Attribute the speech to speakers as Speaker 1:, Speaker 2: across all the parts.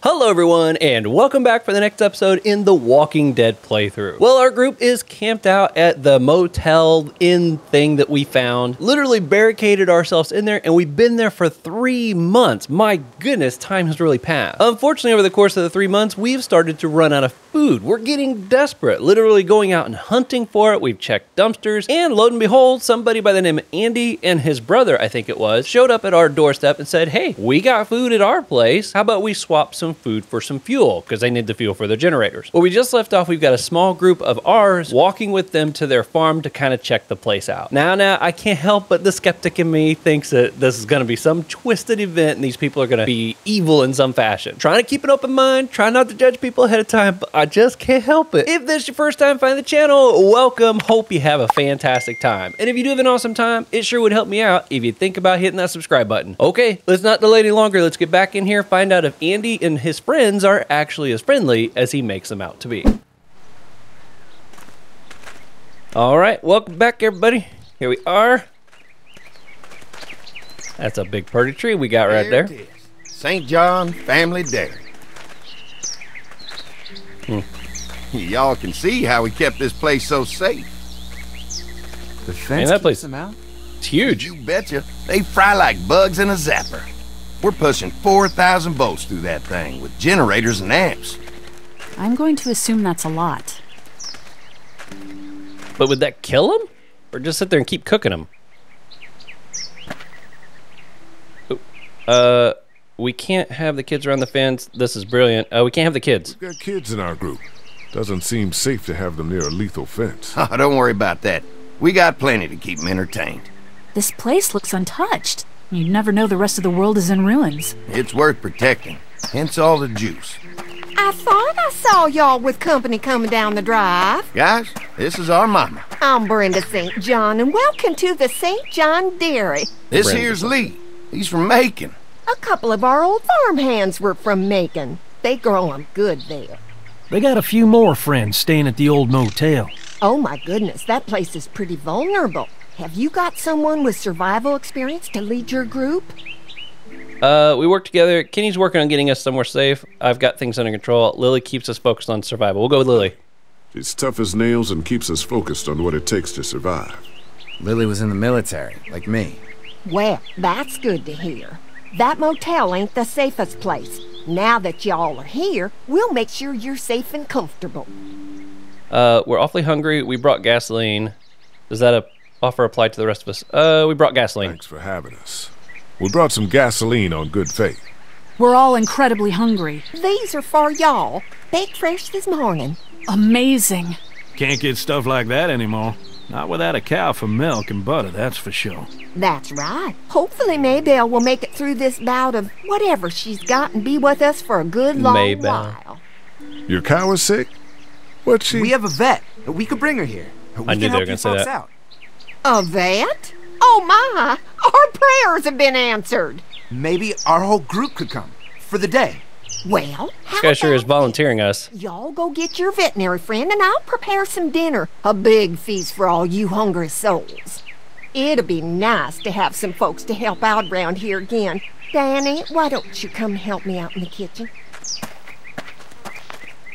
Speaker 1: Hello everyone, and welcome back for the next episode in the Walking Dead playthrough. Well, our group is camped out at the motel inn thing that we found. Literally barricaded ourselves in there, and we've been there for 3 months. My goodness, time has really passed. Unfortunately, over the course of the 3 months, we've started to run out of food. We're getting desperate, literally going out and hunting for it. We've checked dumpsters, and lo and behold, somebody by the name of Andy and his brother, I think it was, showed up at our doorstep and said, hey, we got food at our place. How about we swap some food for some fuel, because they need the fuel for their generators. Well, we just left off. We've got a small group of ours walking with them to their farm to kind of check the place out. Now, I can't help but the skeptic in me thinks that this is going to be some twisted event and these people are going to be evil in some fashion. Trying to keep an open mind, trying not to judge people ahead of time, but I just can't help it. If this is your first time finding the channel, welcome. Hope you have a fantastic time. And if you do have an awesome time, it sure would help me out if you think about hitting that subscribe button. Okay, let's not delay any longer. Let's get back in here, find out if Andy and his friends are actually as friendly as he makes them out to be. All right, welcome back everybody. Here we are. That's a big pretty tree we got right there.
Speaker 2: It is. St. John Family Dairy. Y'all can see how we kept this place so safe.
Speaker 3: The fence
Speaker 1: that
Speaker 3: keeps
Speaker 1: place
Speaker 3: them out?
Speaker 1: It's huge.
Speaker 2: You betcha. They fry like bugs in a zapper. We're pushing 4,000 volts through that thing with generators and amps.
Speaker 4: I'm going to assume that's a lot.
Speaker 1: But would that kill them? Or just sit there and keep cooking them? We can't have the kids around the fence. This is brilliant. We can't have the kids.
Speaker 5: We've got kids in our group. Doesn't seem safe to have them near a lethal fence.
Speaker 2: Oh, don't worry about that. We got plenty to keep them entertained.
Speaker 4: This place looks untouched. You'd never know the rest of the world is in ruins.
Speaker 2: It's worth protecting. Hence all the juice.
Speaker 6: I thought I saw y'all with company coming down the drive.
Speaker 2: Guys, this is our mama.
Speaker 6: I'm Brenda St. John, and welcome to the St. John Dairy.
Speaker 2: This
Speaker 1: Brenda.
Speaker 2: here's Lee. He's from Macon.
Speaker 6: A couple of our old farm hands were from Macon. They grow 'em good there.
Speaker 7: They got a few more friends staying at the old motel.
Speaker 6: Oh my goodness, that place is pretty vulnerable. Have you got someone with survival experience to lead your group?
Speaker 1: We work together. Kenny's working on getting us somewhere safe. I've got things under control. Lily keeps us focused on survival. We'll go with Lily.
Speaker 5: She's tough as nails and keeps us focused on what it takes to survive.
Speaker 3: Lily was in the military, like me.
Speaker 6: Well, that's good to hear. That motel ain't the safest place. Now that y'all are here, we'll make sure you're safe and comfortable.
Speaker 1: We're awfully hungry. We brought gasoline. Does that offer apply to the rest of us? We brought gasoline.
Speaker 5: Thanks for having us. We brought some gasoline on good faith.
Speaker 4: We're all incredibly hungry.
Speaker 6: These are for y'all. Baked fresh this morning.
Speaker 4: Amazing.
Speaker 7: Can't get stuff like that anymore. Not without a cow for milk and butter, that's for sure.
Speaker 6: That's right. Hopefully Maybelle will make it through this bout of whatever she's got and be with us for a good long
Speaker 1: Maybelle.
Speaker 6: while.
Speaker 5: Your cow is sick? What's she?
Speaker 3: We have a vet. We could bring her here. We
Speaker 1: I knew
Speaker 3: can
Speaker 1: they were
Speaker 3: help
Speaker 1: gonna
Speaker 3: you
Speaker 1: say
Speaker 3: folks
Speaker 1: that.
Speaker 3: out.
Speaker 6: A vet? Oh my! Our prayers have been answered.
Speaker 3: Maybe our whole group could come for the day.
Speaker 6: Well,
Speaker 1: This guy sure is volunteering us.
Speaker 6: y'all go get your veterinary friend and I'll prepare some dinner. A big feast for all you hungry souls. It'll be nice to have some folks to help out around here again. Danny, why don't you come help me out in the kitchen?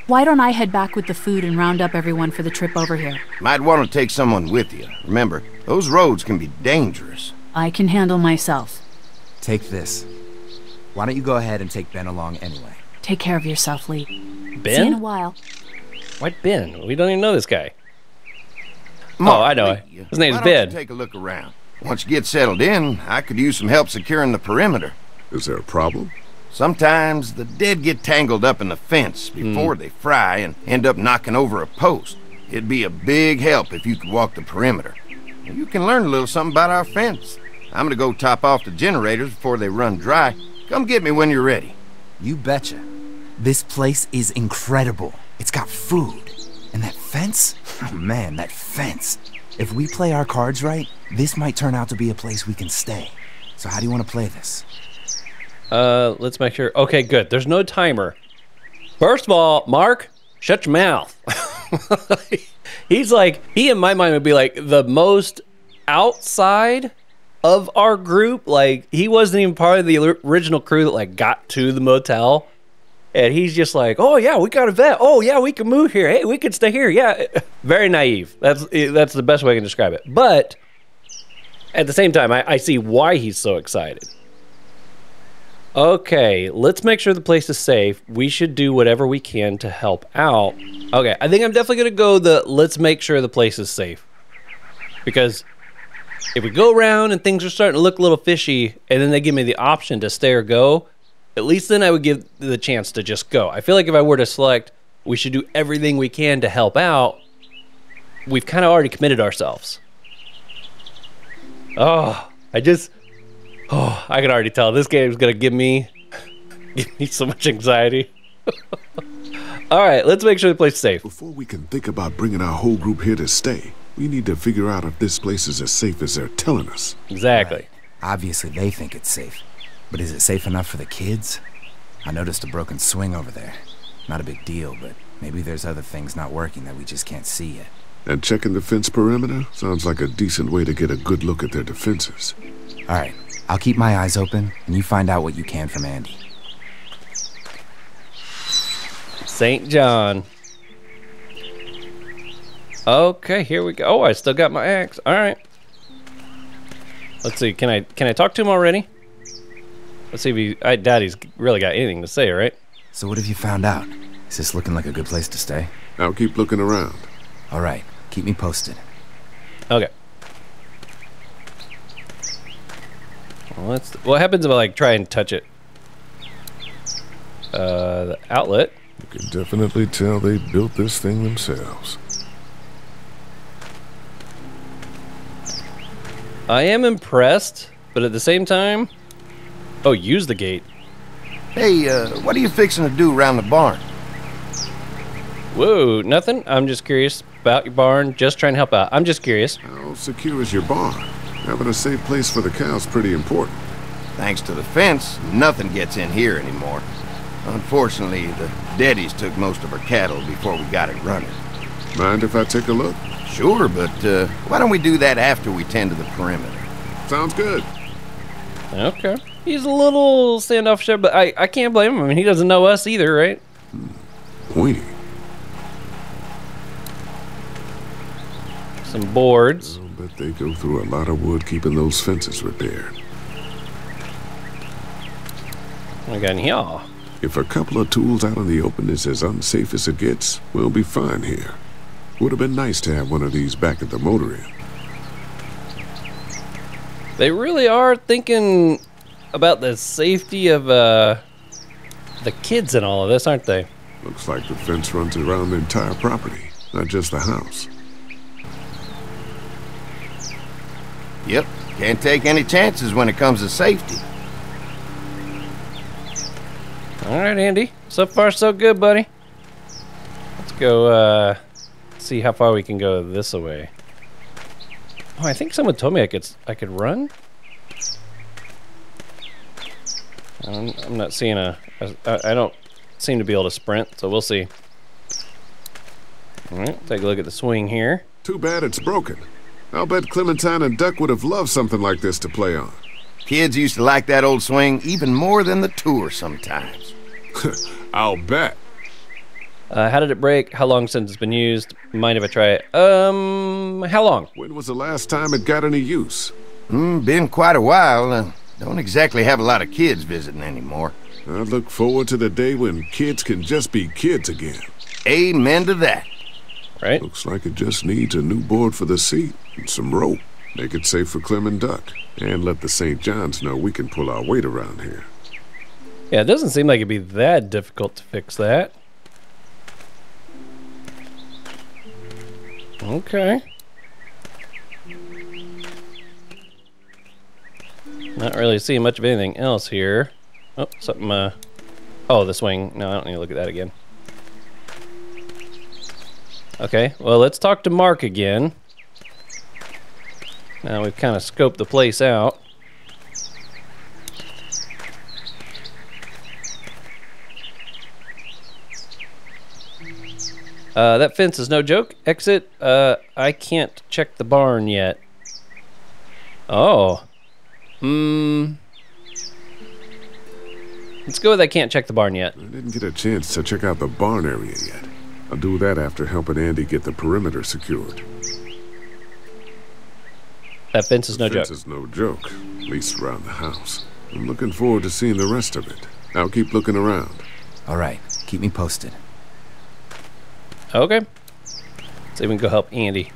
Speaker 4: Why don't I head back with the food and round up everyone for the trip over here?
Speaker 2: Might want to take someone with you. Remember, those roads can be dangerous.
Speaker 4: I can handle myself.
Speaker 3: Take this. Why don't you go ahead and take Ben along anyway?
Speaker 4: Take care of yourself, Lee. See you in a
Speaker 1: Ben?
Speaker 4: while.
Speaker 1: Why Ben? We don't even know this guy.
Speaker 2: Mark,
Speaker 1: Oh, I know.
Speaker 2: Lee,
Speaker 1: His name's
Speaker 2: why don't you
Speaker 1: Ben.
Speaker 2: take a look around. Once you get settled in, I could use some help securing the perimeter.
Speaker 5: Is there a problem?
Speaker 2: Sometimes the dead get tangled up in the fence before they fry and end up knocking over a post. It'd be a big help if you could walk the perimeter. You can learn a little something about our fence. I'm gonna go top off the generators before they run dry. Come get me when you're ready.
Speaker 3: You betcha. This place is incredible. It's got food. And that fence? Oh man, that fence. If we play our cards right, this might turn out to be a place we can stay. So how do you want to play this?
Speaker 1: Let's make sure. Okay, good. There's no timer. First of all, Mark, shut your mouth. He's like, he in my mind would be like the most outside of our group. Like, he wasn't even part of the original crew that like got to the motel. And he's just like, oh, yeah, we got a vet. Oh, yeah, we can move here. Hey, we can stay here. Yeah. Very naive. That's the best way I can describe it. But at the same time, I see why he's so excited. Okay, let's make sure the place is safe. We should do whatever we can to help out. Okay, I think I'm definitely going to go the let's make sure the place is safe. Because if we go around and things are starting to look a little fishy, and then they give me the option to stay or go, at least then I would give the chance to just go. I feel like if I were to select, we should do everything we can to help out, we've kind of already committed ourselves. Oh, I can already tell this game is going to give me so much anxiety. All right, let's make sure the place is safe.
Speaker 5: Before we can think about bringing our whole group here to stay, we need to figure out if this place is as safe as they're telling us.
Speaker 1: Exactly.
Speaker 3: Right. Obviously, they think it's safe. But is it safe enough for the kids? I noticed a broken swing over there. Not a big deal, but maybe there's other things not working that we just can't see yet.
Speaker 5: And checking the fence perimeter sounds like a decent way to get a good look at their defenses.
Speaker 3: All right, I'll keep my eyes open, and you find out what you can from Andy.
Speaker 1: St. John. Okay, here we go. Oh, I still got my axe. All right. Let's see. Can I talk to him already? Let's see if I doubt he's really got anything to say, right?
Speaker 3: So what have you found out? Is this looking like a good place to stay?
Speaker 5: I'll keep looking around.
Speaker 3: All right, keep me posted.
Speaker 1: Okay. Well, what happens if I like try and touch it? The outlet.
Speaker 5: You can definitely tell they built this thing themselves.
Speaker 1: I am impressed, but at the same time, oh, use the gate.
Speaker 2: Hey, what are you fixing to do around the barn?
Speaker 1: Whoa, nothing. I'm just curious about your barn. Just trying to help out. I'm just curious.
Speaker 5: How secure is your barn? Having a safe place for the cows pretty important.
Speaker 2: Thanks to the fence, nothing gets in here anymore. Unfortunately, the Deadies took most of our cattle before we got it running.
Speaker 5: Mind if I take a look?
Speaker 2: Sure, but why don't we do that after we tend to the perimeter?
Speaker 5: Sounds good.
Speaker 1: Okay. He's a little standoffish, but I can't blame him. I mean, he doesn't know us either, right?
Speaker 5: We.
Speaker 1: Some boards.
Speaker 5: I'll bet they go through a lot of wood keeping those fences repaired.
Speaker 1: I got in here.
Speaker 5: If a couple of tools out in the open is as unsafe as it gets, we'll be fine here. Would have been nice to have one of these back at the motor inn.
Speaker 1: They really are thinking about the safety of the kids and all of this, aren't they?
Speaker 5: Looks like the fence runs around the entire property, not just the house.
Speaker 2: Yep, can't take any chances when it comes to safety.
Speaker 1: All right, Andy. So far, so good, buddy. Let's go see how far we can go this way. Oh, I think someone told me I could run. I'm not seeing I don't seem to be able to sprint, so we'll see. All right, take a look at the swing here.
Speaker 5: Too bad it's broken. I'll bet Clementine and Duck would have loved something like this to play on.
Speaker 2: Kids used to like that old swing even more than the tour sometimes.
Speaker 5: I'll bet.
Speaker 1: How did it break? How long since it's been used? Mind if I try it? How long?
Speaker 5: When was the last time it got any use?
Speaker 2: Been quite a while. Don't exactly have a lot of kids visiting anymore.
Speaker 5: I look forward to the day when kids can just be kids again.
Speaker 2: Amen to that.
Speaker 1: Right?
Speaker 5: Looks like it just needs a new board for the seat and some rope. Make it safe for Clem and Duck. And let the St. John's know we can pull our weight around here.
Speaker 1: Yeah, it doesn't seem like it'd be that difficult to fix that. Okay. Not really seeing much of anything else here. Oh, something, oh, the swing. No, I don't need to look at that again. Okay, well, let's talk to Mark again. Now we've kind of scoped the place out. That fence is no joke. Exit. I can't check the barn yet. Oh. Let's go with I can't check the barn yet.
Speaker 5: I didn't get a chance to check out the barn area yet. I'll do that after helping Andy get the perimeter secured.
Speaker 1: That fence is no joke.
Speaker 5: Fence is no joke, at least around the house. I'm looking forward to seeing the rest of it. I'll keep looking around.
Speaker 3: All right, keep me posted.
Speaker 1: Okay. So we can go help Andy.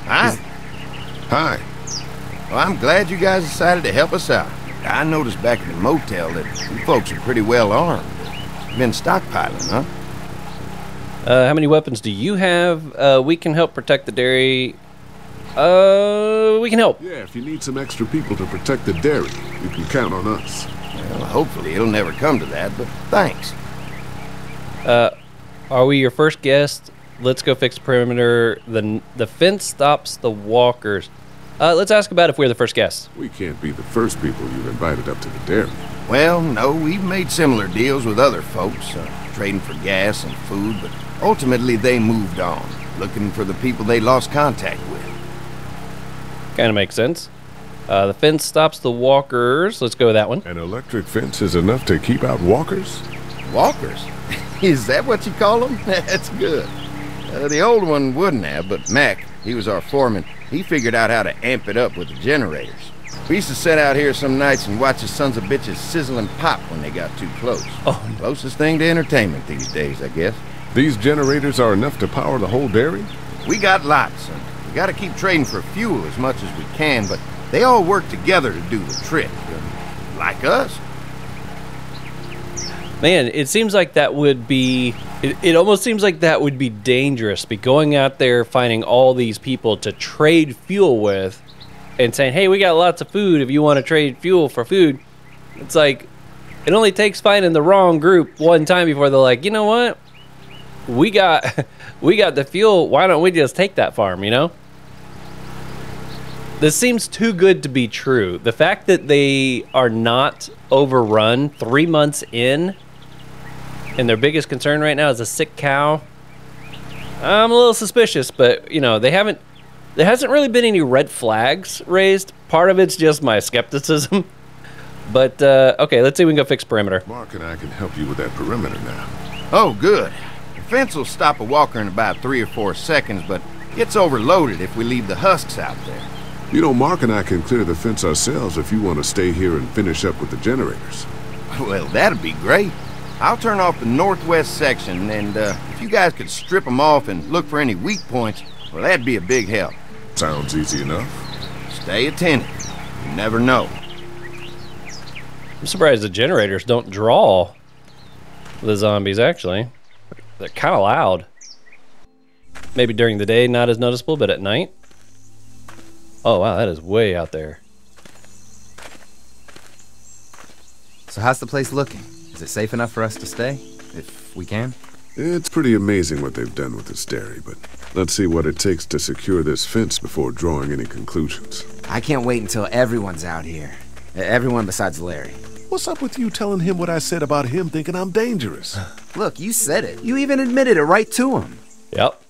Speaker 2: Hi.
Speaker 5: Hi.
Speaker 2: Well, I'm glad you guys decided to help us out. I noticed back at the motel that you folks are pretty well armed. You've been stockpiling, huh?
Speaker 1: How many weapons do you have? We can help protect the dairy. We can help.
Speaker 5: Yeah, if you need some extra people to protect the dairy, you can count on us.
Speaker 2: Well, hopefully it'll never come to that, but thanks.
Speaker 1: Are we your first guest? Let's go fix the perimeter. The fence stops the walkers. Let's ask about if we're the first guests.
Speaker 5: We can't be the first people you've invited up to the dairy.
Speaker 2: Well, no, we've made similar deals with other folks, trading for gas and food, but ultimately they moved on, looking for the people they lost contact with.
Speaker 1: Kind of makes sense. The fence stops the walkers. Let's go with that one.
Speaker 5: An electric fence is enough to keep out walkers?
Speaker 2: Walkers? Is that what you call them? That's good. The old one wouldn't have, but Mac, he was our foreman, he figured out how to amp it up with the generators. We used to sit out here some nights and watch the sons of bitches sizzle and pop when they got too close.
Speaker 1: Oh.
Speaker 2: Closest thing to entertainment these days, I guess.
Speaker 5: These generators are enough to power the whole dairy?
Speaker 2: We got lots, and we gotta keep trading for fuel as much as we can, but they all work together to do the trick. Like us.
Speaker 1: Man, it seems like that would be... It almost seems like that would be dangerous, be going out there finding all these people to trade fuel with and saying, hey, we got lots of food if you want to trade fuel for food. It's like, it only takes finding the wrong group one time before they're like, you know what? We got the fuel, why don't we just take that farm, you know? This seems too good to be true. The fact that they are not overrun 3 months in, and their biggest concern right now is a sick cow. I'm a little suspicious, but you know, there hasn't really been any red flags raised. Part of it's just my skepticism. But okay, let's see if we can go fix perimeter.
Speaker 5: Mark and I can help you with that perimeter now.
Speaker 2: Oh, good. The fence will stop a walker in about 3 or 4 seconds, but it's overloaded if we leave the husks out there.
Speaker 5: You know, Mark and I can clear the fence ourselves if you want to stay here and finish up with the generators.
Speaker 2: Well, that'd be great. I'll turn off the northwest section, and if you guys could strip them off and look for any weak points, well, that'd be a big help.
Speaker 5: Sounds easy enough.
Speaker 2: Stay attentive. You never know.
Speaker 1: I'm surprised the generators don't draw the zombies, actually. They're kind of loud. Maybe during the day, not as noticeable, but at night? Oh, wow, that is way out there.
Speaker 3: So how's the place looking? Is it safe enough for us to stay, if we can?
Speaker 5: It's pretty amazing what they've done with this dairy, but let's see what it takes to secure this fence before drawing any conclusions.
Speaker 3: I can't wait until everyone's out here. Everyone besides Larry.
Speaker 5: What's up with you telling him what I said about him thinking I'm dangerous?
Speaker 3: Look, you said it. You even admitted it right to him.
Speaker 1: Yep.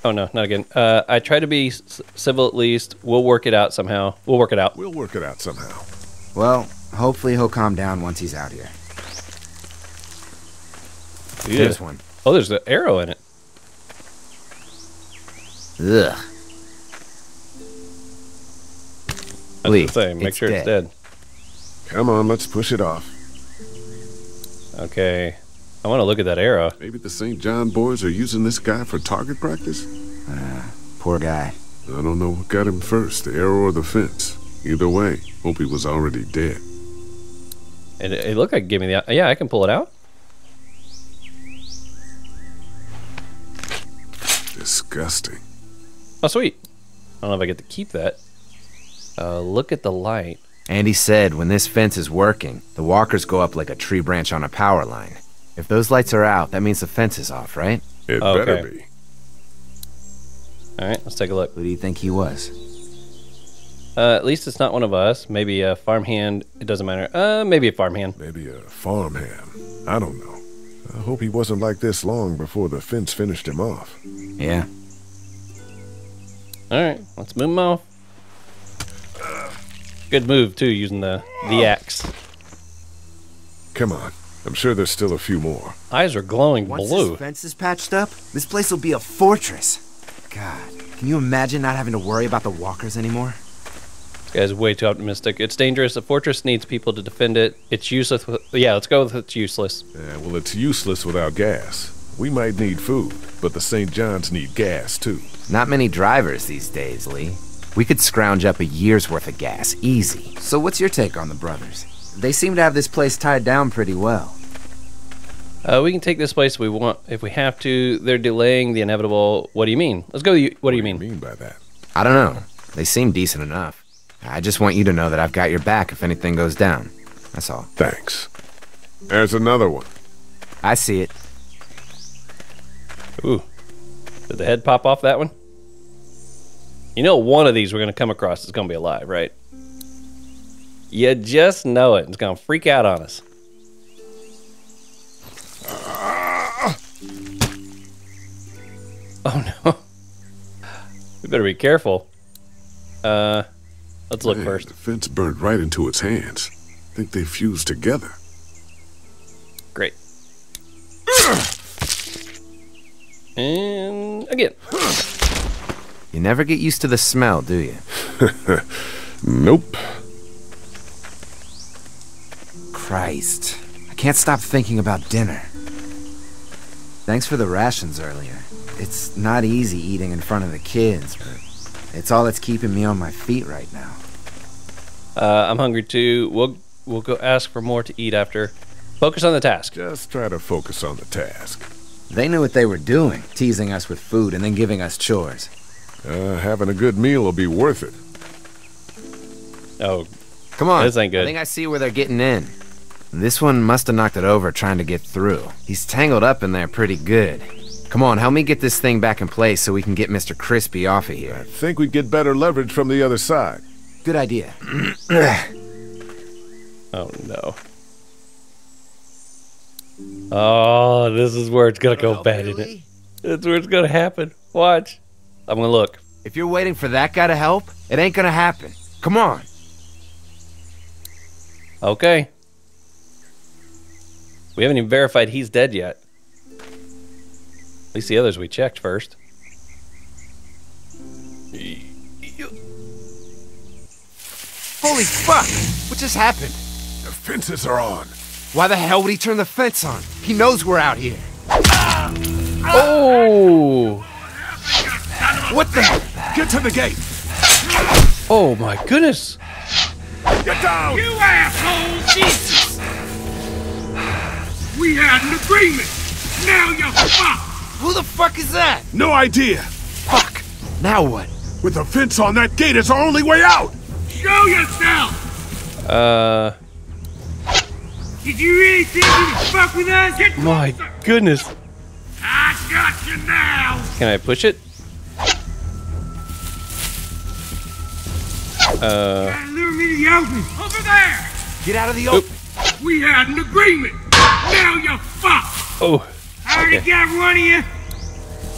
Speaker 1: Oh, no, not again. I try to be civil at least. We'll work it out somehow. We'll work it out.
Speaker 5: We'll work it out somehow.
Speaker 3: Well, hopefully he'll calm down once he's out here.
Speaker 1: Yeah.
Speaker 3: There's one.
Speaker 1: Oh, there's an arrow in it.
Speaker 3: Ugh.
Speaker 1: That's the same. Make sure it's dead.
Speaker 5: Come on, let's push it off.
Speaker 1: Okay. I want to look at that arrow.
Speaker 5: Maybe the St. John boys are using this guy for target practice?
Speaker 3: Poor guy.
Speaker 5: I don't know what got him first, the arrow or the fence. Either way, hope he was already dead.
Speaker 1: It looked like it gave me the... Yeah, I can pull it out.
Speaker 5: Disgusting.
Speaker 1: Oh, sweet. I don't know if I get to keep that. Look at the light.
Speaker 3: Andy said when this fence is working, the walkers go up like a tree branch on a power line. If those lights are out, that means the fence is off, right?
Speaker 5: It better be.
Speaker 1: All right, let's take a look.
Speaker 3: Who do you think he was?
Speaker 1: At least it's not one of us. Maybe a farmhand. It doesn't matter. Maybe a farmhand.
Speaker 5: Maybe a farmhand. I don't know. I hope he wasn't like this long before the fence finished him off.
Speaker 3: Yeah.
Speaker 1: All right, let's move him off. Good move too, using the axe.
Speaker 5: Come on. I'm sure there's still a few more.
Speaker 1: Eyes are glowing
Speaker 3: Once
Speaker 1: blue.
Speaker 3: this fence is patched up, this place will be a fortress. God, can you imagine not having to worry about the walkers anymore?
Speaker 1: This guy's way too optimistic. It's dangerous. A fortress needs people to defend it. It's useless. Yeah, let's go with it's useless.
Speaker 5: Yeah, well, it's useless without gas. We might need food, but the St. John's need gas, too.
Speaker 3: Not many drivers these days, Lee. We could scrounge up a year's worth of gas, easy. So what's your take on the brothers? They seem to have this place tied down pretty well.
Speaker 1: We can take this place if we want. If we have to, they're delaying the inevitable. What do you mean? Let's go. What do you mean
Speaker 5: by that?
Speaker 3: I don't know. They seem decent enough. I just want you to know that I've got your back if anything goes down. That's all.
Speaker 5: Thanks. There's another one.
Speaker 3: I see it.
Speaker 1: Ooh. Did the head pop off that one? You know one of these we're going to come across is going to be alive, right? You just know it. It's going to freak out on us. Oh, no. We better be careful. Let's look first.
Speaker 5: The fence burned right into its hands. I think they fused together.
Speaker 1: Great. And again.
Speaker 3: You never get used to the smell, do you?
Speaker 5: Nope.
Speaker 3: Christ. I can't stop thinking about dinner. Thanks for the rations earlier. It's not easy eating in front of the kids, but it's all that's keeping me on my feet right now.
Speaker 1: I'm hungry too. We'll go ask for more to eat after. Focus on the task.
Speaker 5: Just try to focus on the task.
Speaker 3: They knew what they were doing, teasing us with food and then giving us chores.
Speaker 5: Having a good meal will be worth it.
Speaker 1: Oh,
Speaker 3: come on.
Speaker 1: This ain't good.
Speaker 3: I think I see where they're getting in. This one must have knocked it over trying to get through. He's tangled up in there pretty good. Come on, help me get this thing back in place so we can get Mr. Crispy off of here.
Speaker 5: I think we'd get better leverage from the other side.
Speaker 3: Good idea.
Speaker 1: Oh, no. Oh, this is where it's going to go bad, isn't it? That's where it's going to happen. Watch. I'm going to look.
Speaker 3: If you're waiting for that guy to help, it ain't going to happen. Come on.
Speaker 1: Okay. We haven't even verified he's dead yet. At least the others we checked first.
Speaker 3: Holy fuck! What just happened?
Speaker 5: The fences are on.
Speaker 3: Why the hell would he turn the fence on? He knows we're out here.
Speaker 1: Oh!
Speaker 3: What the?
Speaker 5: Get to the gate.
Speaker 1: Oh my goodness!
Speaker 5: Get down!
Speaker 8: You asshole! Jesus! We had an agreement! Now you're fucked!
Speaker 3: Who the fuck is that?
Speaker 5: No idea.
Speaker 3: Fuck! Now what?
Speaker 5: With the fence on that gate, it's our only way out.
Speaker 8: Show yourself! Did you really think you could fuck with us? Get
Speaker 1: My
Speaker 8: closer.
Speaker 1: goodness!
Speaker 8: I got you now!
Speaker 1: Can I push it?
Speaker 8: Gotta lure me to the open! Over there!
Speaker 3: Get out of the open!
Speaker 8: We had an agreement! Now you're fucked!
Speaker 1: Oh!
Speaker 8: I already got one of you!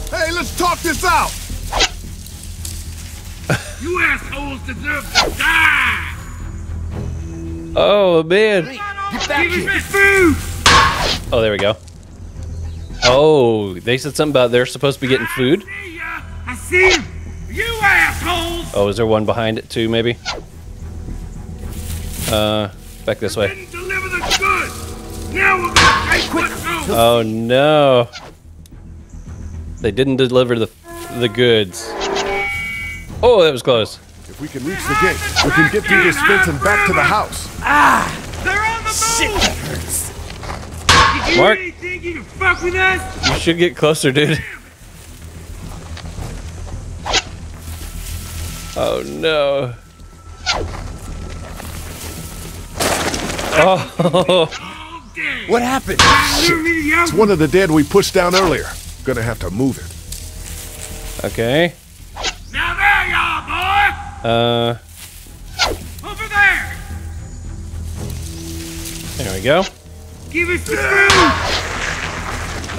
Speaker 5: Hey, let's talk this out.
Speaker 8: You assholes deserve to die!
Speaker 1: Oh man!
Speaker 3: Get back
Speaker 8: Give
Speaker 3: here!
Speaker 8: us food!
Speaker 1: Oh, there we go. Oh, they said something about they're supposed to be getting food.
Speaker 8: See ya! I see him! You assholes!
Speaker 1: Oh, is there one behind it too, maybe? Back this way.
Speaker 8: Didn't deliver the goods! Now we're gonna take what's owed!
Speaker 1: Oh no! They didn't deliver the goods. Oh, that was close.
Speaker 5: If we can reach the gate, we can get through this fence and back to the house.
Speaker 8: They're on the
Speaker 3: Shit,
Speaker 8: move!
Speaker 3: that hurts.
Speaker 8: Did you
Speaker 1: Mark.
Speaker 8: really think you could fuck with us?
Speaker 1: You should get closer, dude. Oh no. Oh,
Speaker 8: All day!
Speaker 3: What happened?
Speaker 8: Lure me to the
Speaker 5: It's
Speaker 8: open!
Speaker 5: one of the dead we pushed down earlier. Gonna have to move it.
Speaker 1: okay.
Speaker 8: Now there you are, boy! Over there!
Speaker 1: There we go.
Speaker 8: Give us the food!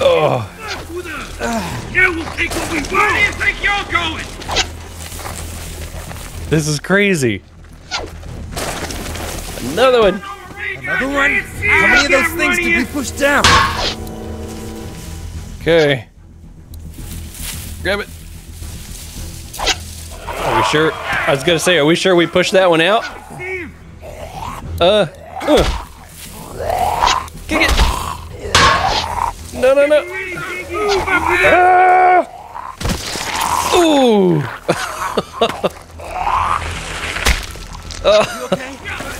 Speaker 1: Oh,
Speaker 8: Fuck with us! Now we'll take what we want! Where do you think you're going?
Speaker 1: this is crazy. Another one.
Speaker 3: Another one? How many of those things did we push down?
Speaker 1: Okay. Grab it. Are we sure? I was gonna say, are we sure we pushed that one out? Kick it. No, no, no. Ah! Ooh.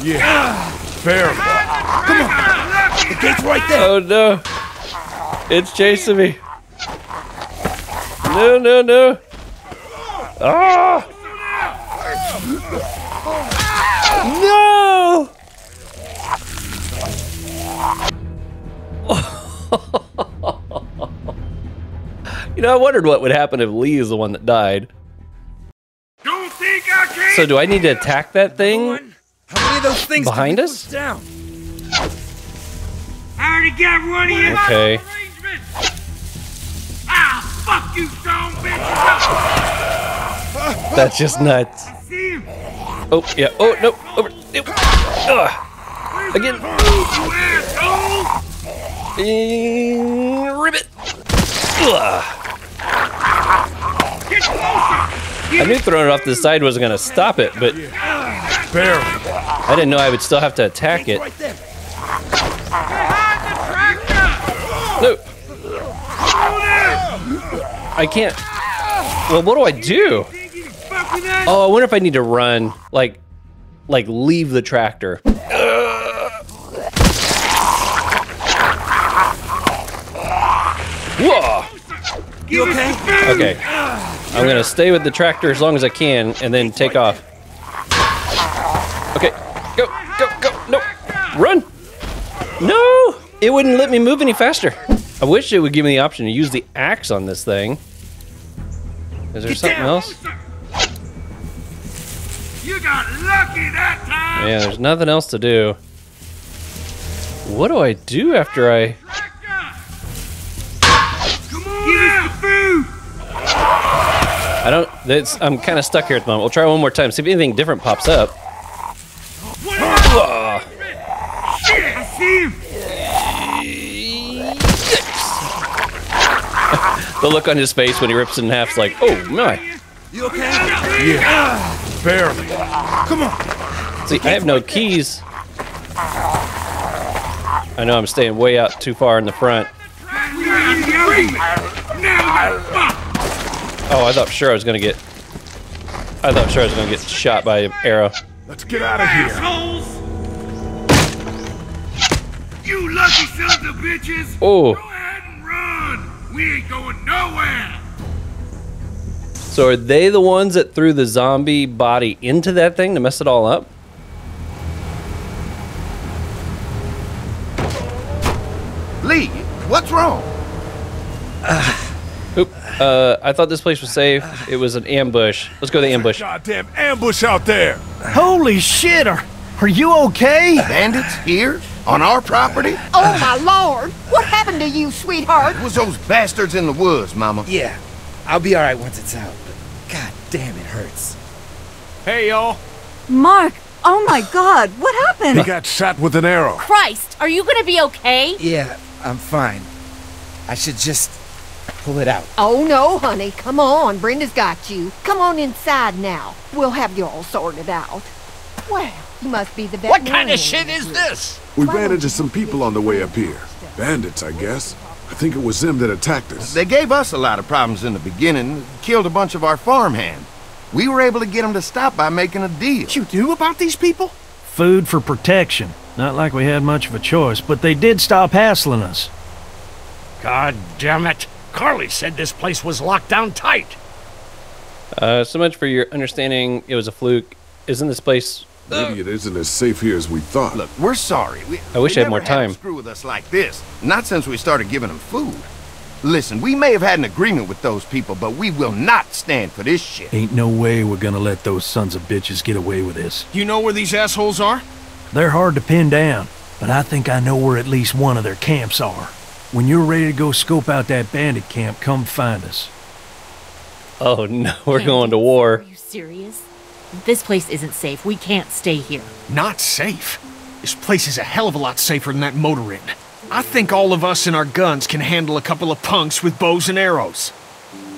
Speaker 8: Yeah. Barely.
Speaker 3: Come on. The gate's right there.
Speaker 1: Oh no. It's chasing me. No, no, no. Ah! No! You know, I wondered what would happen if Lee is the one that died.
Speaker 8: Don't think I can.
Speaker 1: So do I need to attack that thing
Speaker 3: How many of those things
Speaker 1: behind
Speaker 3: did we
Speaker 1: us?
Speaker 3: push down?
Speaker 8: I already got one of you.
Speaker 1: Okay.
Speaker 8: Ah, fuck you, son bitch.
Speaker 1: That's just nuts.
Speaker 8: I see him.
Speaker 1: Oh, yeah. Oh, no. Over. Nope. Again.
Speaker 8: You asshole.
Speaker 1: Ribbit. Ugh.
Speaker 8: Get closer.
Speaker 1: I knew throwing it off to the side wasn't going to stop it, but
Speaker 8: Barely.
Speaker 1: I didn't know I would still have to attack it.
Speaker 3: Right there.
Speaker 8: Behind the tractor.
Speaker 1: No. I can't. Well, what do I do?
Speaker 8: Think you can fuck with us?
Speaker 1: Oh, I wonder if I need to run, like leave the tractor. Whoa.
Speaker 8: You okay?
Speaker 1: Okay. I'm gonna stay with the tractor as long as I can, and then take off. Okay. Go, go, go. No. Run. No. It wouldn't let me move any faster. I wish it would give me the option to use the axe on this thing. Is there something else?
Speaker 8: You got lucky that time.
Speaker 1: Yeah, there's nothing else to do. What do I do after I...
Speaker 8: Come on, give us the food.
Speaker 1: I'm kind of stuck here at the moment. We'll try one more time, see if anything different pops up. Whoa.
Speaker 8: Shit, I see him.
Speaker 1: The look on his face when he rips it in half is like, oh my.
Speaker 3: You okay?
Speaker 8: Yeah.
Speaker 3: Barely. Come on.
Speaker 1: See, I have no keys. I know I'm staying way out too far in the front. Oh, I thought sure I was gonna get shot by an arrow.
Speaker 8: Let's get out of here. Assholes. You lucky sons of bitches.
Speaker 1: Oh.
Speaker 8: Go ahead and run. We ain't going nowhere.
Speaker 1: So are they the ones that threw the zombie body into that thing to mess it all up?
Speaker 2: Lee, what's wrong?
Speaker 1: Oop. I thought this place was safe. It was an ambush. Let's go to the ambush.
Speaker 8: Goddamn ambush out there.
Speaker 7: Holy shit, are you okay?
Speaker 2: Bandits here? On our property?
Speaker 6: Oh, my Lord! What happened to you, sweetheart?
Speaker 2: It was those bastards in the woods, Mama.
Speaker 3: Yeah, I'll be all right once it's out. But God damn, it hurts.
Speaker 7: Hey, y'all.
Speaker 9: Mark! Oh my God! What happened?
Speaker 8: He got shot with an arrow.
Speaker 9: Christ! Are you gonna be okay?
Speaker 3: Yeah, I'm fine. I should just pull it out.
Speaker 6: Oh, no, honey. Come on. Brenda's got you. Come on inside now. We'll have you all sorted out. Well, you must be the veterinarian.
Speaker 8: What kind of shit is this?
Speaker 5: We ran into some people on the way up here. Bandits, I guess. I think it was them that attacked us.
Speaker 2: They gave us a lot of problems in the beginning, killed a bunch of our farmhands. We were able to get them to stop by making a deal.
Speaker 7: What you do about these people? Food for protection. Not like we had much of a choice, but they did stop hassling us.
Speaker 8: God damn it. Carly said this place was locked down tight.
Speaker 1: So much for your understanding. It was a fluke. Isn't this place...
Speaker 5: Maybe it isn't as safe here as we thought.
Speaker 2: Look, we're sorry.
Speaker 1: I wish I had
Speaker 2: never
Speaker 1: more time.
Speaker 2: Screw with us like this. Not since we started giving them food. Listen, we may have had an agreement with those people, but we will not stand for this shit.
Speaker 7: Ain't no way we're gonna let those sons of bitches get away with this.
Speaker 8: You know where these assholes are?
Speaker 7: They're hard to pin down, but I think I know where at least one of their camps are. When you're ready to go scope out that bandit camp, come find us.
Speaker 1: Oh no, we're going to war.
Speaker 4: Are you serious? This place isn't safe. We can't stay here.
Speaker 8: Not safe. This place is a hell of a lot safer than that motor inn. I think all of us and our guns can handle a couple of punks with bows and arrows.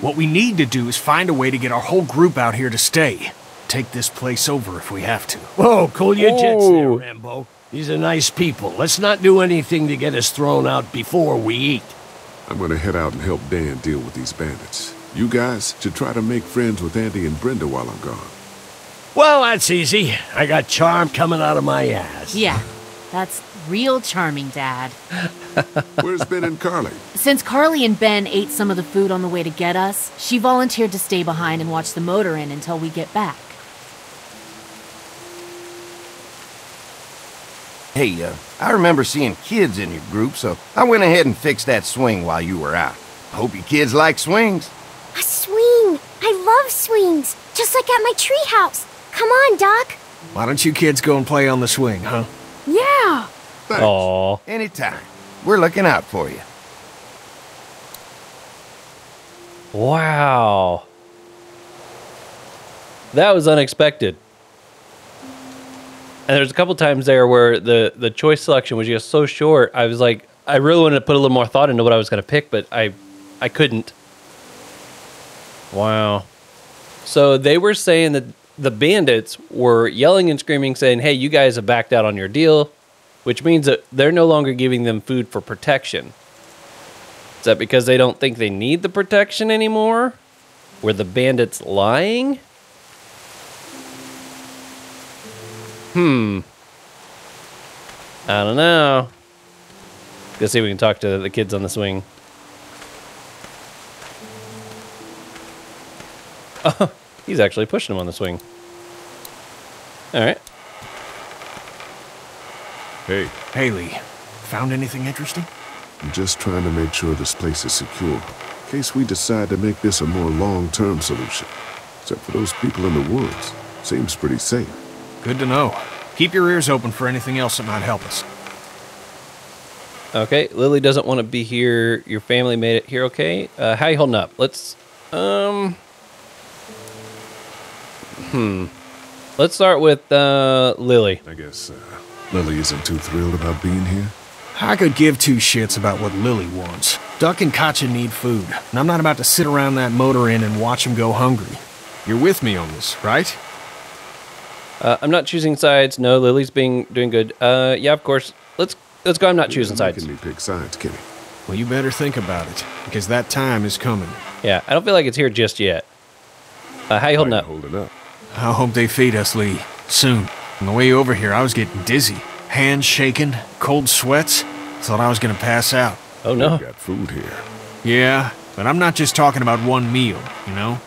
Speaker 8: What we need to do is find a way to get our whole group out here to stay. Take this place over if we have to.
Speaker 10: Whoa, cool your jets there, Rambo. These are nice people. Let's not do anything to get us thrown out before we eat.
Speaker 5: I'm gonna head out and help Dan deal with these bandits. You guys should try to make friends with Andy and Brenda while I'm gone.
Speaker 10: Well, that's easy. I got charm coming out of my ass.
Speaker 9: Yeah, that's real charming, Dad.
Speaker 5: Where's Ben and Carly?
Speaker 9: Since Carly and Ben ate some of the food on the way to get us, she volunteered to stay behind and watch the motor inn until we get back.
Speaker 2: Hey, I remember seeing kids in your group, so I went ahead and fixed that swing while you were out. I hope you kids like swings.
Speaker 11: A swing! I love swings! Just like at my treehouse. Come on, Doc.
Speaker 8: Why don't you kids go and play on the swing, huh?
Speaker 11: Yeah!
Speaker 5: Thanks.
Speaker 1: Aw.
Speaker 2: Anytime. We're looking out for you.
Speaker 1: Wow. That was unexpected. And there's a couple times there where the choice selection was just so short. I was like, I really wanted to put a little more thought into what I was going to pick, but I couldn't. Wow. So they were saying that the bandits were yelling and screaming, saying, hey, you guys have backed out on your deal, which means that they're no longer giving them food for protection. Is that because they don't think they need the protection anymore? Were the bandits lying? I don't know. Let's see if we can talk to the kids on the swing. Oh, he's actually pushing him on the swing. All right.
Speaker 5: Hey,
Speaker 8: Haley, found anything interesting?
Speaker 5: I'm just trying to make sure this place is secure, in case we decide to make this a more long-term solution. Except for those people in the woods. Seems pretty safe.
Speaker 8: Good to know. Keep your ears open for anything else that might help us.
Speaker 1: Okay, Lily doesn't want to be here. Your family made it here, okay? How you holding up? Let's, Let's start with, Lily.
Speaker 5: I guess, Lily isn't too thrilled about being here.
Speaker 8: I could give two shits about what Lily wants. Duck and Katja need food, and I'm not about to sit around that motor inn and watch them go hungry. You're with me on this, right?
Speaker 1: I'm not choosing sides. No, Lily's doing good. Yeah, of course. Let's go. I'm not choosing sides.
Speaker 5: Making me pick sides, Kenny.
Speaker 8: Well, you better think about it, because that time is coming.
Speaker 1: Yeah, I don't feel like it's here just yet. How you holding up?
Speaker 5: Holding up.
Speaker 8: I hope they feed us, Lee. Soon. On the way over here, I was getting dizzy. Hands shaking, cold sweats. Thought I was gonna pass out.
Speaker 1: Oh, no.
Speaker 5: We've got food here.
Speaker 8: Yeah, but I'm not just talking about one meal, you know?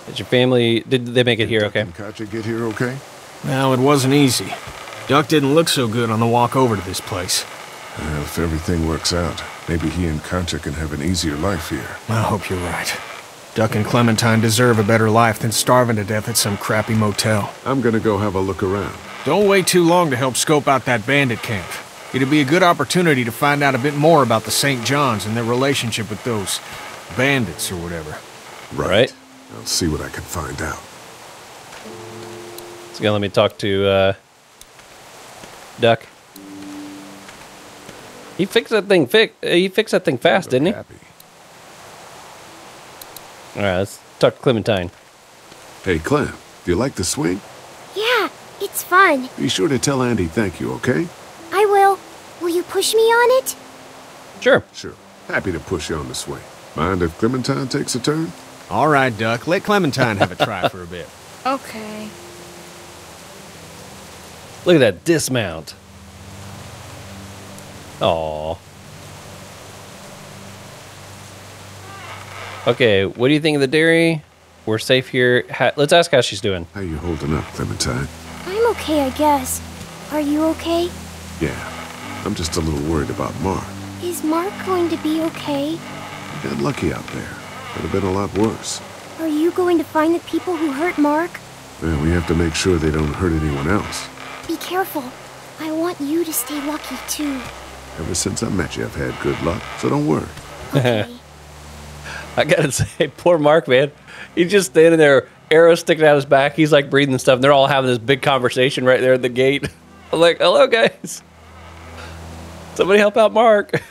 Speaker 1: Did your family, did they make it here okay?
Speaker 5: Did Katja get here okay?
Speaker 8: Well, it wasn't easy. Duck didn't look so good on the walk over to this place.
Speaker 5: Well, if everything works out, maybe he and Katja can have an easier life here.
Speaker 8: I hope you're right. Duck and Clementine deserve a better life than starving to death at some crappy motel.
Speaker 5: I'm gonna go have a look around.
Speaker 8: Don't wait too long to help scope out that bandit camp. It'd be a good opportunity to find out a bit more about the St. John's and their relationship with those bandits or whatever.
Speaker 1: Right.
Speaker 5: I'll see what I can find out.
Speaker 1: It's gonna let me talk to Duck. He fixed that thing. He fixed that thing fast, didn't he?
Speaker 5: Happy.
Speaker 1: All right, let's talk to Clementine.
Speaker 5: Hey, Clem, do you like the swing?
Speaker 11: Yeah, it's fun.
Speaker 5: Be sure to tell Andy thank you, okay?
Speaker 11: I will. Will you push me on it?
Speaker 1: Sure.
Speaker 5: Sure. Happy to push you on the swing. Mind if Clementine takes a turn?
Speaker 8: All right, Duck. Let Clementine have a try for a bit.
Speaker 9: Okay.
Speaker 1: Look at that dismount. Aw. Okay, what do you think of the dairy? We're safe here. Let's ask how she's doing.
Speaker 5: How you holding up, Clementine?
Speaker 11: I'm okay, I guess. Are you okay?
Speaker 5: Yeah. I'm just a little worried about Mark.
Speaker 11: Is Mark going to be okay?
Speaker 5: He got lucky out there. Could have been a lot worse.
Speaker 11: Are you going to find the people who hurt Mark?
Speaker 5: Well, we have to make sure they don't hurt anyone else.
Speaker 11: Be careful. I want you to stay lucky, too.
Speaker 5: Ever since I met you, I've had good luck, so don't worry.
Speaker 11: Okay.
Speaker 1: I gotta say, poor Mark, man. He's just standing there, arrow sticking out his back. He's like breathing stuff, and they're all having this big conversation right there at the gate. I'm like, hello, guys. Somebody help out Mark.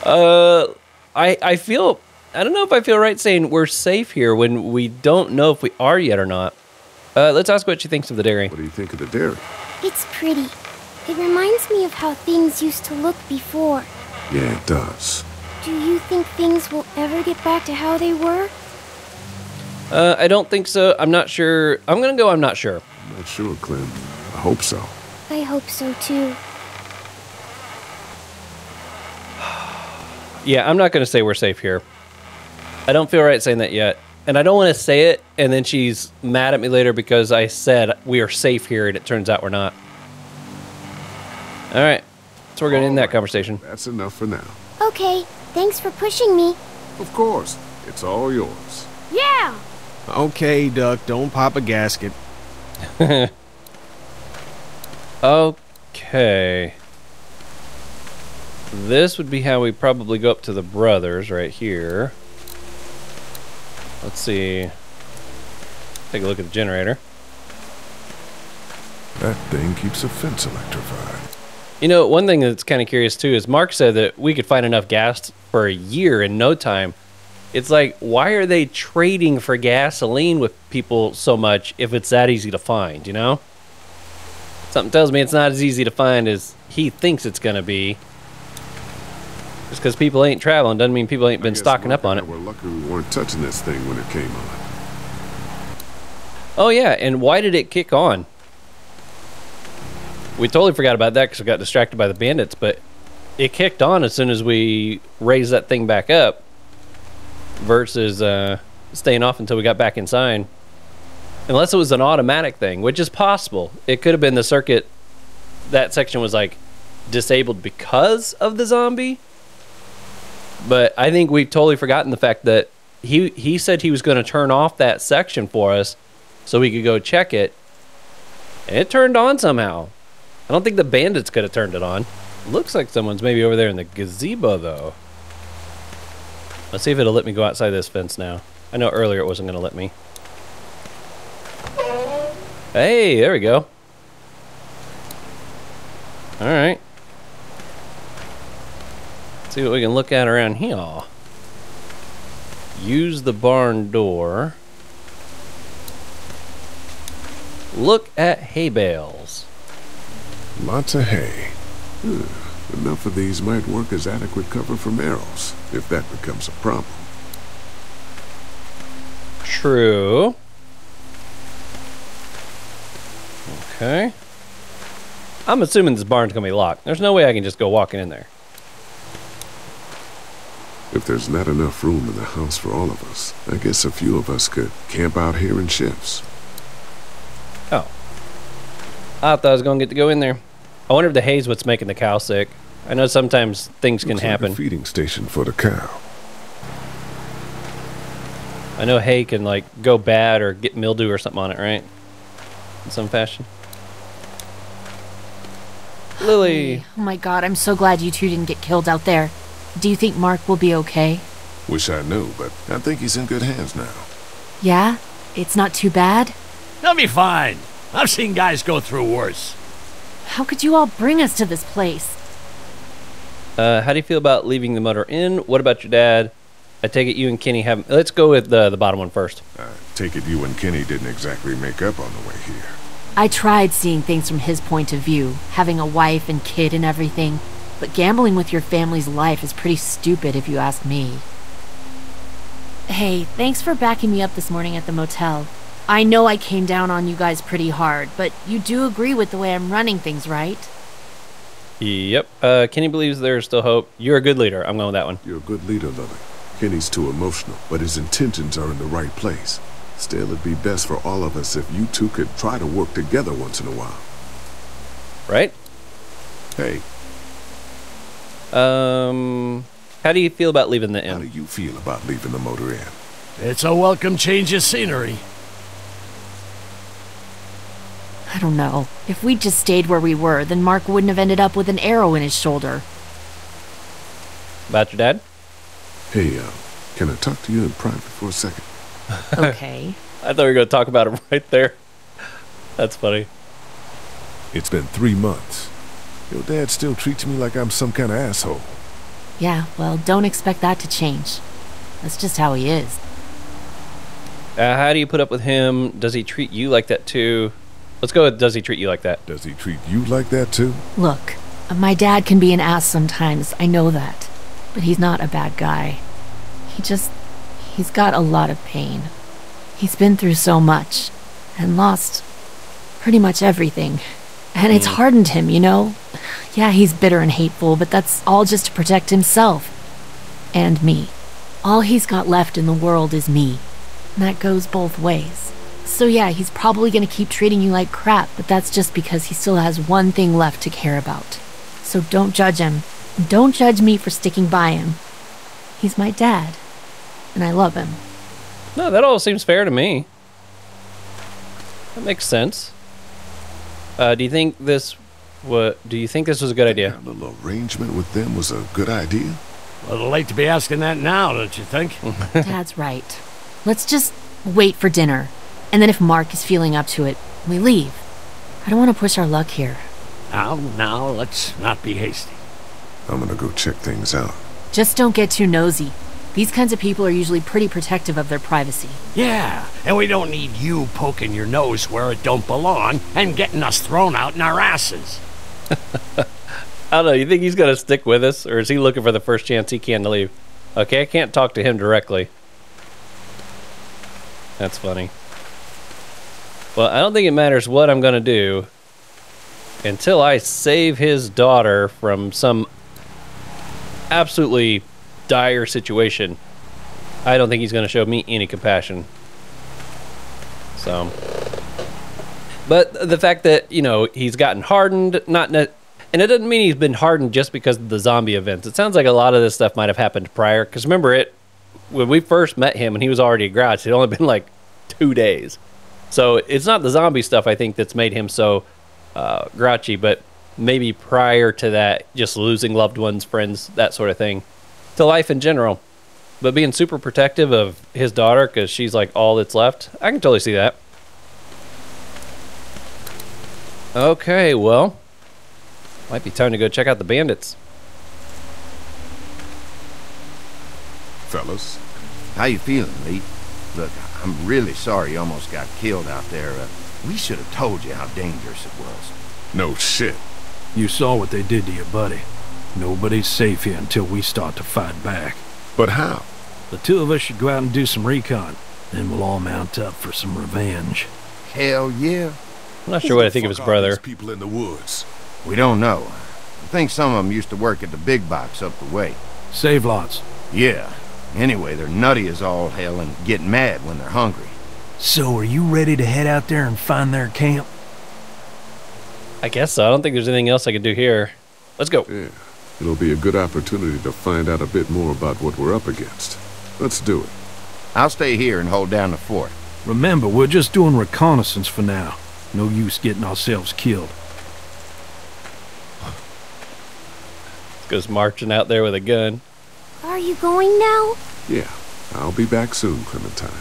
Speaker 1: I feel, I don't know if I feel right saying we're safe here when we don't know if we are yet or not. Let's ask what she thinks of the dairy.
Speaker 5: What do you think of the dairy?
Speaker 11: It's pretty. It reminds me of how things used to look before.
Speaker 5: Yeah, it does.
Speaker 11: Do you think things will ever get back to how they were?
Speaker 1: I don't think so. I'm not sure. I'm going to go I'm not sure.
Speaker 5: I'm not sure, Clem. I hope so.
Speaker 11: I hope so, too.
Speaker 1: Yeah, I'm not going to say we're safe here. I don't feel right saying that yet. And I don't want to say it, and then she's mad at me later because I said we are safe here, and it turns out we're not. All right. So we're going to end that conversation.
Speaker 5: That's enough for now.
Speaker 11: Okay, thanks for pushing me.
Speaker 5: Of course. It's all yours.
Speaker 11: Yeah!
Speaker 8: Okay, Duck, don't pop a gasket.
Speaker 1: Okay. This would be how we probably go up to the brothers right here. Let's see. Take a look at the generator.
Speaker 5: That thing keeps a fence electrified.
Speaker 1: You know, one thing that's kind of curious too is Mark said that we could find enough gas for a year in no time. It's like, why are they trading for gasoline with people so much if it's that easy to find, you know? Something tells me it's not as easy to find as he thinks it's going to be. Just because people ain't traveling doesn't mean people ain't been stocking up on it.
Speaker 5: We're lucky we weren't touching this thing when it came on.
Speaker 1: Oh yeah, and why did it kick on? We totally forgot about that because we got distracted by the bandits, but it kicked on as soon as we raised that thing back up versus staying off until we got back inside. Unless it was an automatic thing, which is possible. It could have been the circuit, that section was like disabled because of the zombie. But I think we've totally forgotten the fact that he said he was going to turn off that section for us so we could go check it. And it turned on somehow. I don't think the bandits could have turned it on. Looks like someone's maybe over there in the gazebo, though. Let's see if it'll let me go outside this fence now. I know earlier it wasn't going to let me. Hey, there we go. All right. Let's see what we can look at around here. Use the barn door. Look at hay bales.
Speaker 5: Lots of hay. Enough of these might work as adequate cover from arrows, if that becomes a problem.
Speaker 1: True. Okay. I'm assuming this barn's gonna be locked. There's no way I can just go walking in there.
Speaker 5: If there's not enough room in the house for all of us, I guess a few of us could camp out here in shifts.
Speaker 1: Oh. I thought I was gonna get to go in there. I wonder if the hay's what's making the cow sick. I know sometimes things can happen.
Speaker 5: Like a feeding station for the cow.
Speaker 1: I know hay can like go bad or get mildew or something on it, right? In some fashion. Lily.
Speaker 9: Oh my god, I'm so glad you two didn't get killed out there. Do you think Mark will be okay?
Speaker 5: Wish I knew, but I think he's in good hands now.
Speaker 9: Yeah? It's not too bad?
Speaker 10: He'll be fine. I've seen guys go through worse.
Speaker 9: How could you all bring us to this place?
Speaker 1: How do you feel about leaving the motor in? What about your dad? I take it you and Kenny have... Let's go with the bottom one first.
Speaker 5: I take it you and Kenny didn't exactly make up on the way here.
Speaker 9: I tried seeing things from his point of view, having a wife and kid and everything, but gambling with your family's life is pretty stupid if you ask me. Hey, thanks for backing me up this morning at the motel. I know I came down on you guys pretty hard, but you do agree with the way I'm running things, right?
Speaker 1: Yep. Kenny believes there's still hope. You're a good leader. I'm going with that one.
Speaker 5: You're a good leader, Lily. Kenny's too emotional, but his intentions are in the right place. Still, it'd be best for all of us if you two could try to work together once in a while.
Speaker 1: Right?
Speaker 5: Hey.
Speaker 1: How do you feel about leaving the inn?
Speaker 5: How do you feel about leaving the motor inn?
Speaker 10: It's a welcome change of scenery.
Speaker 9: I don't know. If we'd just stayed where we were, then Mark wouldn't have ended up with an arrow in his shoulder.
Speaker 1: About your dad?
Speaker 5: Hey, can I talk to you in private for a second?
Speaker 9: Okay.
Speaker 1: I thought we were going to talk about him right there. That's funny.
Speaker 5: It's been 3 months. Your dad still treats me like I'm some kind of asshole.
Speaker 9: Yeah, well, don't expect that to change. That's just how he is.
Speaker 1: How do you put up with him? Does he treat you like that too? Let's go with does he treat you like that?
Speaker 5: Does he treat you like that too?
Speaker 9: Look, my dad can be an ass sometimes, I know that. But he's not a bad guy. He's got a lot of pain. He's been through so much, and lost pretty much everything. And it's hardened him, you know? Yeah, he's bitter and hateful, but that's all just to protect himself. And me. All he's got left in the world is me. And that goes both ways. So yeah, he's probably gonna keep treating you like crap, but that's just because he still has one thing left to care about. So don't judge him. And don't judge me for sticking by him. He's my dad. And I love him.
Speaker 1: No, that all seems fair to me. That makes sense. Do you think this was a good idea?
Speaker 5: A little arrangement with them was a good idea?
Speaker 10: A little late to be asking that now, don't you think?
Speaker 9: Dad's right. Let's just wait for dinner. And then if Mark is feeling up to it, we leave. I don't want to push our luck here.
Speaker 10: Now, let's not be hasty.
Speaker 5: I'm gonna go check things out.
Speaker 9: Just don't get too nosy. These kinds of people are usually pretty protective of their privacy.
Speaker 10: Yeah, and we don't need you poking your nose where it don't belong and getting us thrown out in our asses.
Speaker 1: I don't know. You think he's going to stick with us, or is he looking for the first chance he can to leave? Okay, I can't talk to him directly. That's funny. Well, I don't think it matters what I'm going to do until I save his daughter from some absolutely dire situation. I don't think he's going to show me any compassion. So, but the fact that, you know, he's gotten hardened, and it doesn't mean he's been hardened just because of the zombie events. It sounds like a lot of this stuff might have happened prior, because remember when we first met him and he was already a grouch, it had only been like 2 days. So it's not the zombie stuff, I think, that's made him so grouchy, but maybe prior to that, just losing loved ones, friends, that sort of thing, to life in general. But being super protective of his daughter because she's like all that's left, I can totally see that. Okay, well, might be time to go check out the bandits.
Speaker 5: Fellas.
Speaker 2: How you feeling, Lee? Look, I'm really sorry you almost got killed out there. We should have told you how dangerous it was.
Speaker 5: No shit.
Speaker 7: You saw what they did to your buddy. Nobody's safe here until we start to fight back.
Speaker 5: But how?
Speaker 7: The two of us should go out and do some recon. Then we'll all mount up for some revenge.
Speaker 2: Hell yeah.
Speaker 1: I'm not sure what I think of his brother.
Speaker 5: People in the woods.
Speaker 2: We don't know. I think some of them used to work at the big box up the way.
Speaker 7: Save lots.
Speaker 2: Yeah. Anyway, they're nutty as all hell and get mad when they're hungry.
Speaker 7: So are you ready to head out there and find their camp?
Speaker 1: I guess so. I don't think there's anything else I can do here. Let's go.
Speaker 5: Yeah. It'll be a good opportunity to find out a bit more about what we're up against. Let's do it.
Speaker 2: I'll stay here and hold down the fort.
Speaker 7: Remember, we're just doing reconnaissance for now. No use getting ourselves killed.
Speaker 1: Goes marching out there with a gun.
Speaker 11: Are you going now?
Speaker 5: Yeah. I'll be back soon, Clementine.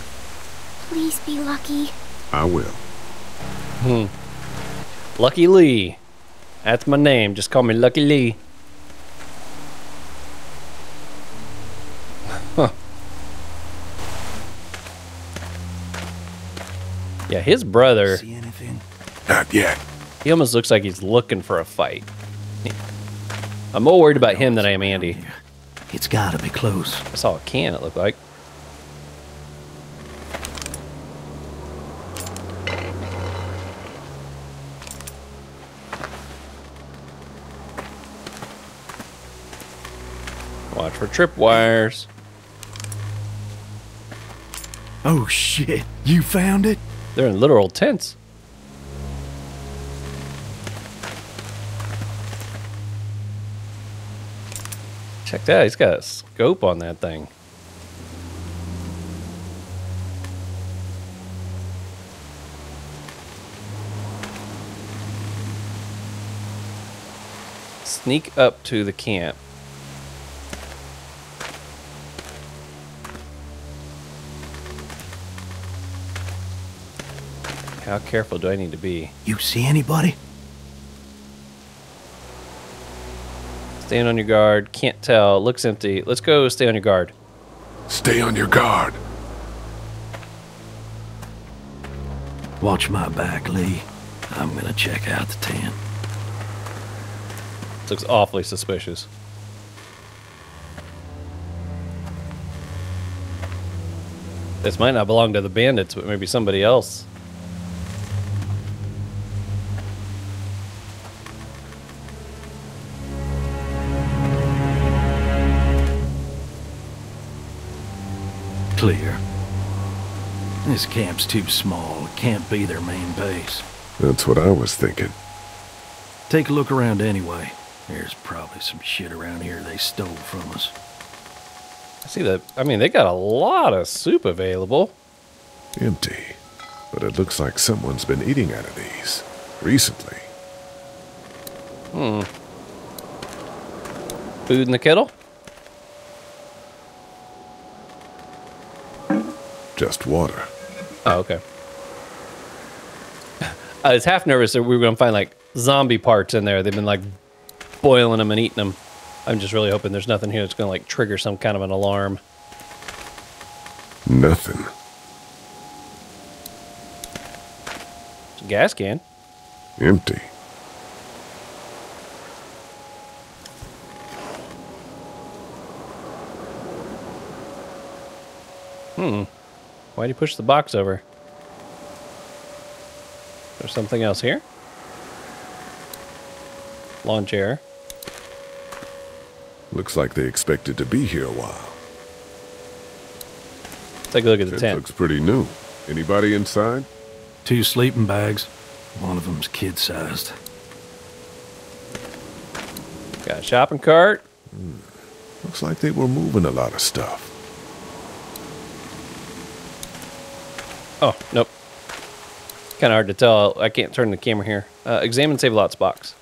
Speaker 11: Please be lucky.
Speaker 5: I will.
Speaker 1: Lucky Lee. That's my name. Just call me Lucky Lee. Huh. Yeah, his brother.
Speaker 3: See anything?
Speaker 5: Not yet.
Speaker 1: He almost looks like he's looking for a fight. I'm more worried about him than I am Andy.
Speaker 7: It's gotta be close.
Speaker 1: I saw a can, it looked like. Watch for tripwires.
Speaker 7: Oh shit, you found it?
Speaker 1: They're in literal tents. Check that, he's got a scope on that thing. Sneak up to the camp. How careful do I need to be?
Speaker 7: You see anybody?
Speaker 1: Stand on your guard. Can't tell. Looks empty. Let's go stay on your guard.
Speaker 5: Stay on your guard.
Speaker 7: Watch my back, Lee. I'm gonna check out the tent.
Speaker 1: This looks awfully suspicious. This might not belong to the bandits, but maybe somebody else.
Speaker 7: Clear. This camp's too small. It can't be their main base.
Speaker 5: That's what I was thinking.
Speaker 7: Take a look around anyway. There's probably some shit around here they stole from us.
Speaker 1: I see that. I mean, they got a lot of soup available.
Speaker 5: Empty. But it looks like someone's been eating out of these recently.
Speaker 1: Food in the kettle?
Speaker 5: Just water.
Speaker 1: Oh, okay. I was half nervous that we were going to find, like, zombie parts in there. They've been, like, boiling them and eating them. I'm just really hoping there's nothing here that's going to, like, trigger some kind of an alarm.
Speaker 5: Nothing.
Speaker 1: It's a gas can.
Speaker 5: Empty.
Speaker 1: Why'd you push the box over? There's something else here? Lawn chair.
Speaker 5: Looks like they expected to be here a while.
Speaker 1: Take a look at the
Speaker 5: It
Speaker 1: tent.
Speaker 5: looks pretty new. Anybody inside?
Speaker 7: 2 sleeping bags. One of them's kid-sized.
Speaker 1: Got a shopping cart.
Speaker 5: Looks like they were moving a lot of stuff.
Speaker 1: Oh, nope. Kind of hard to tell. I can't turn the camera here. Examine Save Lots box.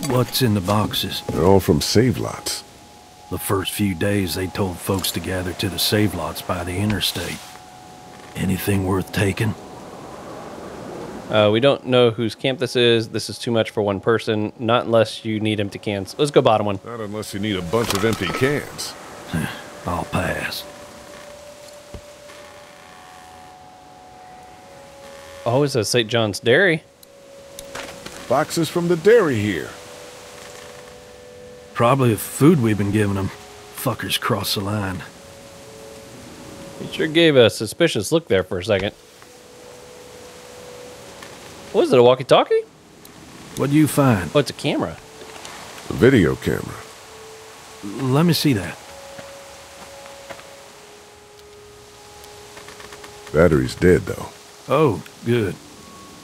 Speaker 7: What's in the boxes?
Speaker 5: They're all from Save Lots.
Speaker 7: The first few days they told folks to gather to the save lots by the interstate. Anything worth taking?
Speaker 1: We don't know whose camp this is. This is too much for one person. Not unless you need empty cans. Let's go bottom one.
Speaker 5: Not unless you need a bunch of empty cans.
Speaker 7: I'll pass.
Speaker 1: Oh, it's a St. John's Dairy.
Speaker 5: Boxes from the dairy here.
Speaker 7: Probably the food we've been giving them. Fuckers cross the line.
Speaker 1: He sure gave a suspicious look there for a second. What is it, a walkie-talkie?
Speaker 7: What'd you find?
Speaker 1: Oh, it's a camera.
Speaker 5: A video camera.
Speaker 7: Let me see that.
Speaker 5: Battery's dead, though.
Speaker 7: Oh, good.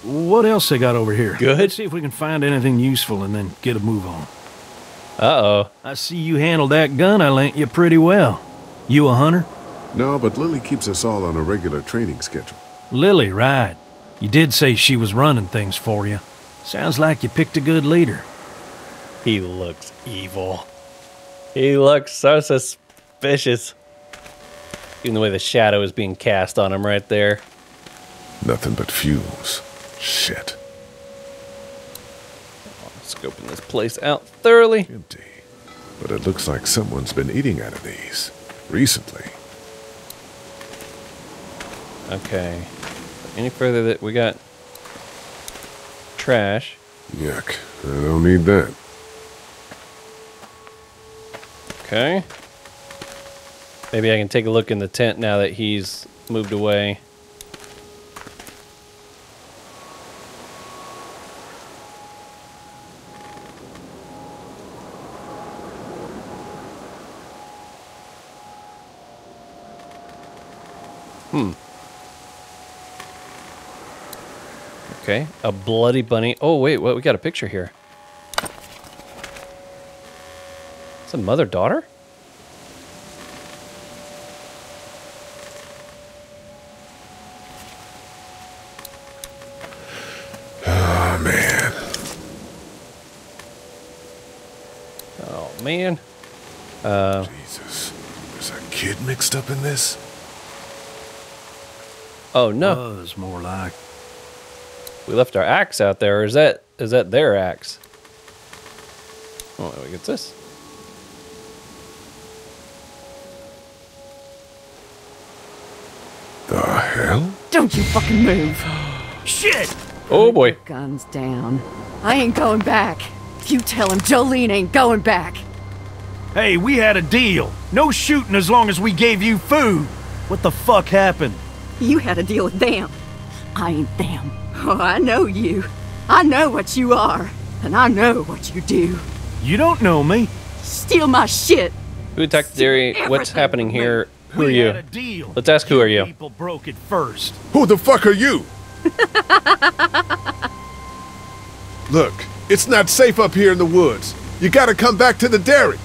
Speaker 7: What else they got over here?
Speaker 1: Good.
Speaker 7: Let's see if we can find anything useful and then get a move on.
Speaker 1: Uh-oh.
Speaker 7: I see you handled that gun I lent you pretty well. You a hunter?
Speaker 5: No, but Lily keeps us all on a regular training schedule.
Speaker 7: Lily, right. You did say she was running things for you. Sounds like you picked a good leader.
Speaker 1: He looks evil. He looks so suspicious. Even the way the shadow is being cast on him right there.
Speaker 5: Nothing but fumes. Shit.
Speaker 1: Scoping this place out thoroughly.
Speaker 5: Empty. But it looks like someone's been eating out of these recently.
Speaker 1: Okay. Any further that we got trash.
Speaker 5: Yuck. I don't need that.
Speaker 1: Okay. Maybe I can take a look in the tent now that he's moved away. Okay, a bloody bunny. Oh, wait, what? We got a picture here. It's a mother-daughter?
Speaker 5: Oh, man.
Speaker 1: Oh, man.
Speaker 5: Jesus. There's a kid mixed up in this?
Speaker 1: Oh, no.
Speaker 7: Was more like.
Speaker 1: We left our axe out there, or is that their axe? Oh, wait, what's this?
Speaker 5: The hell?
Speaker 12: Don't you fucking move.
Speaker 8: Shit!
Speaker 1: Oh boy.
Speaker 12: Guns down. I ain't going back. You tell him Jolene ain't going back.
Speaker 7: Hey, we had a deal. No shooting as long as we gave you food. What the fuck happened?
Speaker 12: You had a deal with them. I ain't them. Oh, I know you. I know what you are. And I know what you do.
Speaker 7: You don't know me.
Speaker 12: Steal my shit.
Speaker 1: Who attacked the dairy? What's happening here? Who are
Speaker 7: We
Speaker 1: you?
Speaker 7: had a deal.
Speaker 1: Let's ask who are you?
Speaker 7: People broke it first.
Speaker 5: Who the fuck are you? Look, it's not safe up here in the woods. You gotta come back to the dairy.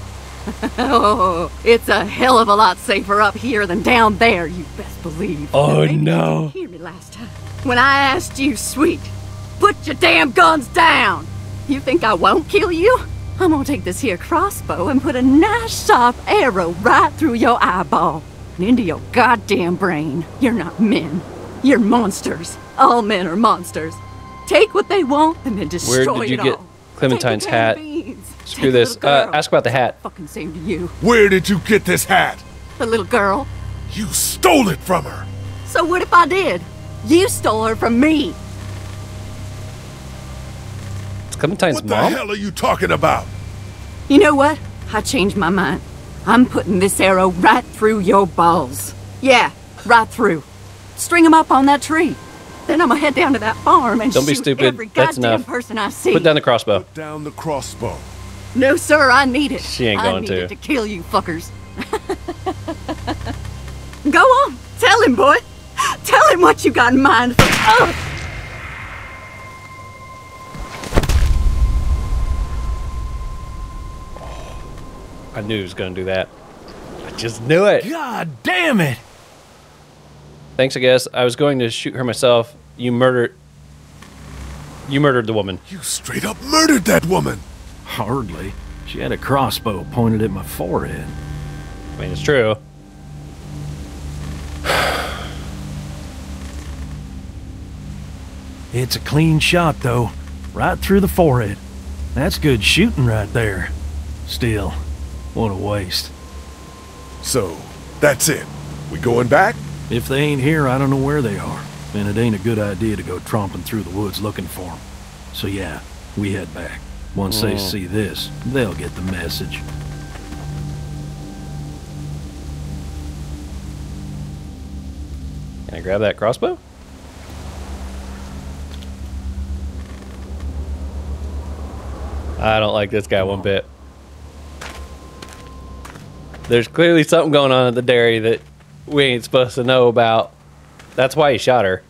Speaker 12: Oh, it's a hell of a lot safer up here than down there, you best believe.
Speaker 1: Oh,
Speaker 12: Maybe
Speaker 1: no.
Speaker 12: You didn't hear me last time. When I asked you, sweet, put your damn guns down. You think I won't kill you? I'm gonna take this here crossbow and put a nice sharp arrow right through your eyeball and into your goddamn brain. You're not men. You're monsters. All men are monsters. Take what they want and then destroy it all.
Speaker 1: Where did you get Clementine's hat? Screw this. Ask about the hat.
Speaker 12: Fucking same to you.
Speaker 5: Where did you get this hat?
Speaker 12: The little girl.
Speaker 5: You stole it from her.
Speaker 12: So what if I did? You stole her from me.
Speaker 1: It's Clementine's
Speaker 5: What the
Speaker 1: mom?
Speaker 5: hell are you talking about?
Speaker 12: You know what? I changed my mind. I'm putting this arrow right through your balls. Yeah, right through. String them up on that tree. Then I'm gonna head down to that farm and
Speaker 1: Don't be
Speaker 12: shoot
Speaker 1: stupid.
Speaker 12: every
Speaker 1: That's
Speaker 12: goddamn
Speaker 1: enough.
Speaker 12: person I see.
Speaker 1: Put down the crossbow.
Speaker 5: Put down the crossbow.
Speaker 12: No, sir, I need it.
Speaker 1: She ain't
Speaker 12: I
Speaker 1: going
Speaker 12: need
Speaker 1: to.
Speaker 12: it to kill you fuckers. Go on, tell him, boy. Tell him what you got in mind. Oh.
Speaker 1: I knew he was going to do that. I just knew it.
Speaker 7: God damn it!
Speaker 1: Thanks, I guess. I was going to shoot her myself. You murdered the woman.
Speaker 5: You straight up murdered that woman.
Speaker 7: Hardly. She had a crossbow pointed at my forehead.
Speaker 1: I mean, it's true.
Speaker 7: It's a clean shot, though. Right through the forehead. That's good shooting right there. Still, what a waste.
Speaker 5: So, that's it. We going back?
Speaker 7: If they ain't here, I don't know where they are. And it ain't a good idea to go tromping through the woods looking for them. So yeah, we head back. Once they see this, they'll get the message.
Speaker 1: Can I grab that crossbow? I don't like this guy one bit. There's clearly something going on at the dairy that we ain't supposed to know about. That's why he shot her.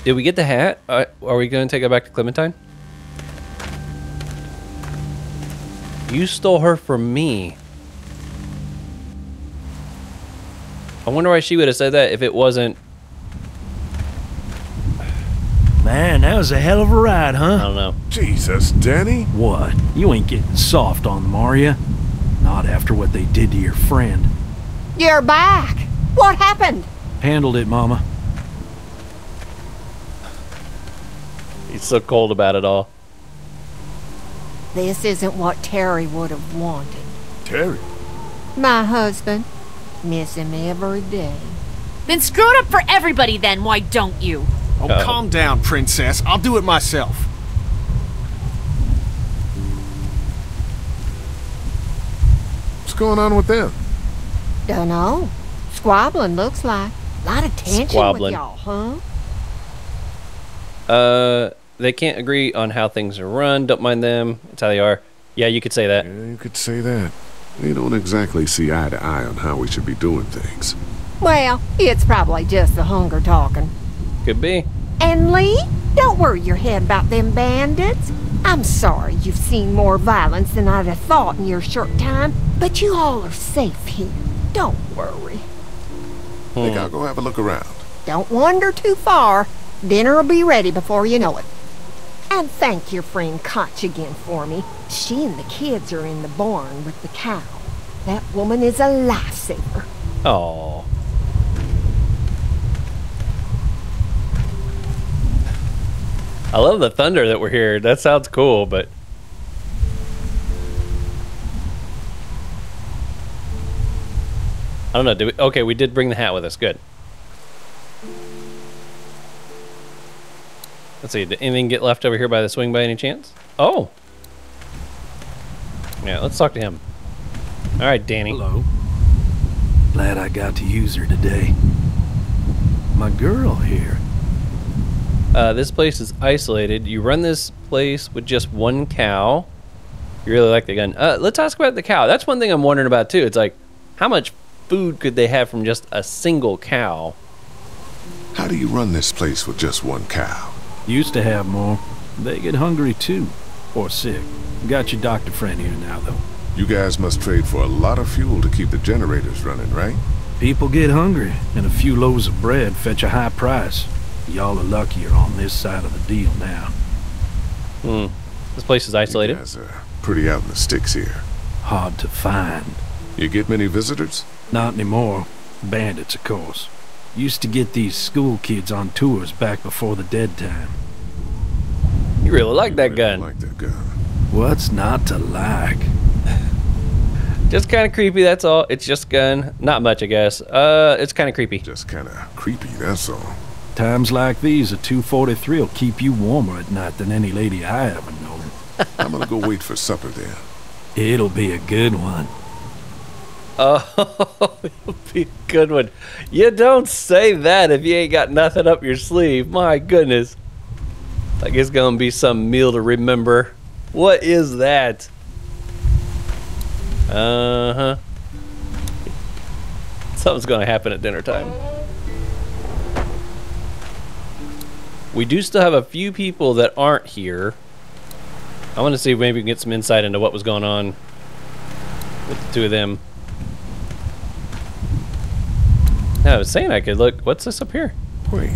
Speaker 1: Did we get the hat? Are we going to take it back to Clementine? You stole her from me. I wonder why she would have said that if it wasn't...
Speaker 7: Man, that was a hell of a ride, huh?
Speaker 1: I don't know.
Speaker 5: Jesus, Danny.
Speaker 7: What? You ain't getting soft on them, are ya? Not after what they did to your friend.
Speaker 6: You're back. What happened?
Speaker 7: Handled it, Mama.
Speaker 1: He's so cold about it all.
Speaker 6: This isn't what Terry would have wanted.
Speaker 5: Terry?
Speaker 6: My husband. Miss him every day.
Speaker 9: Then screw it up for everybody then, why don't you?
Speaker 8: Oh, calm down, princess. I'll do it myself.
Speaker 5: What's going on with them?
Speaker 6: Dunno. Squabbling, looks like. Lot of tension
Speaker 1: Squabbling.
Speaker 6: with y'all, huh?
Speaker 1: They can't agree on how things are run. Don't mind them. That's how they are. Yeah, you could say that.
Speaker 5: Yeah, you could say that. We don't exactly see eye to eye on how we should be doing things.
Speaker 6: Well, it's probably just the hunger talking.
Speaker 1: Could be.
Speaker 6: And Lee, don't worry your head about them bandits. I'm sorry you've seen more violence than I'd have thought in your short time, but you all are safe here. Don't worry.
Speaker 5: Think I'll go have a look around.
Speaker 6: Don't wander too far. Dinner'll be ready before you know it. And thank your friend Koch again for me. She and the kids are in the barn with the cow. That woman is a lifesaver.
Speaker 1: Oh. I love the thunder that we're hearing. That sounds cool, but... I don't know. Okay, we did bring the hat with us. Good. Let's see. Did anything get left over here by the swing by any chance? Oh. Yeah, let's talk to him. All right, Danny.
Speaker 7: Hello. Glad I got to use her today. My girl here.
Speaker 1: This place is isolated. You run this place with just one cow. You really like the gun. Let's ask about the cow. That's one thing I'm wondering about too. It's like, how much food could they have from just a single cow?
Speaker 5: How do you run this place with just one cow?
Speaker 7: Used to have more. They get hungry too. Or sick. Got your doctor friend here now, though.
Speaker 5: You guys must trade for a lot of fuel to keep the generators running, right?
Speaker 7: People get hungry, and a few loaves of bread fetch a high price. Y'all are luckier on this side of the deal now.
Speaker 1: This place is isolated.
Speaker 5: You guys are pretty out in the sticks here.
Speaker 7: Hard to find.
Speaker 5: You get many visitors?
Speaker 7: Not anymore. Bandits, of course. Used to get these school kids on tours back before the dead time.
Speaker 1: You really like that gun.
Speaker 5: Like that gun.
Speaker 7: What's not to like?
Speaker 1: Just kind of creepy, that's all. It's just a gun. Not much, I guess. It's kind of creepy.
Speaker 5: Just kind of creepy, that's all.
Speaker 7: Times like these, a 243 will keep you warmer at night than any lady I ever known.
Speaker 5: I'm gonna go wait for supper then.
Speaker 7: It'll be a good one.
Speaker 1: Oh, it'll be a good one. You don't say that if you ain't got nothing up your sleeve. My goodness. Like it's gonna be some meal to remember. What is that? Uh-huh. Something's gonna happen at dinner time. We do still have a few people that aren't here. I want to see if maybe we can get some insight into what was going on with the two of them. I was saying I could look. What's this up here?
Speaker 5: Wait.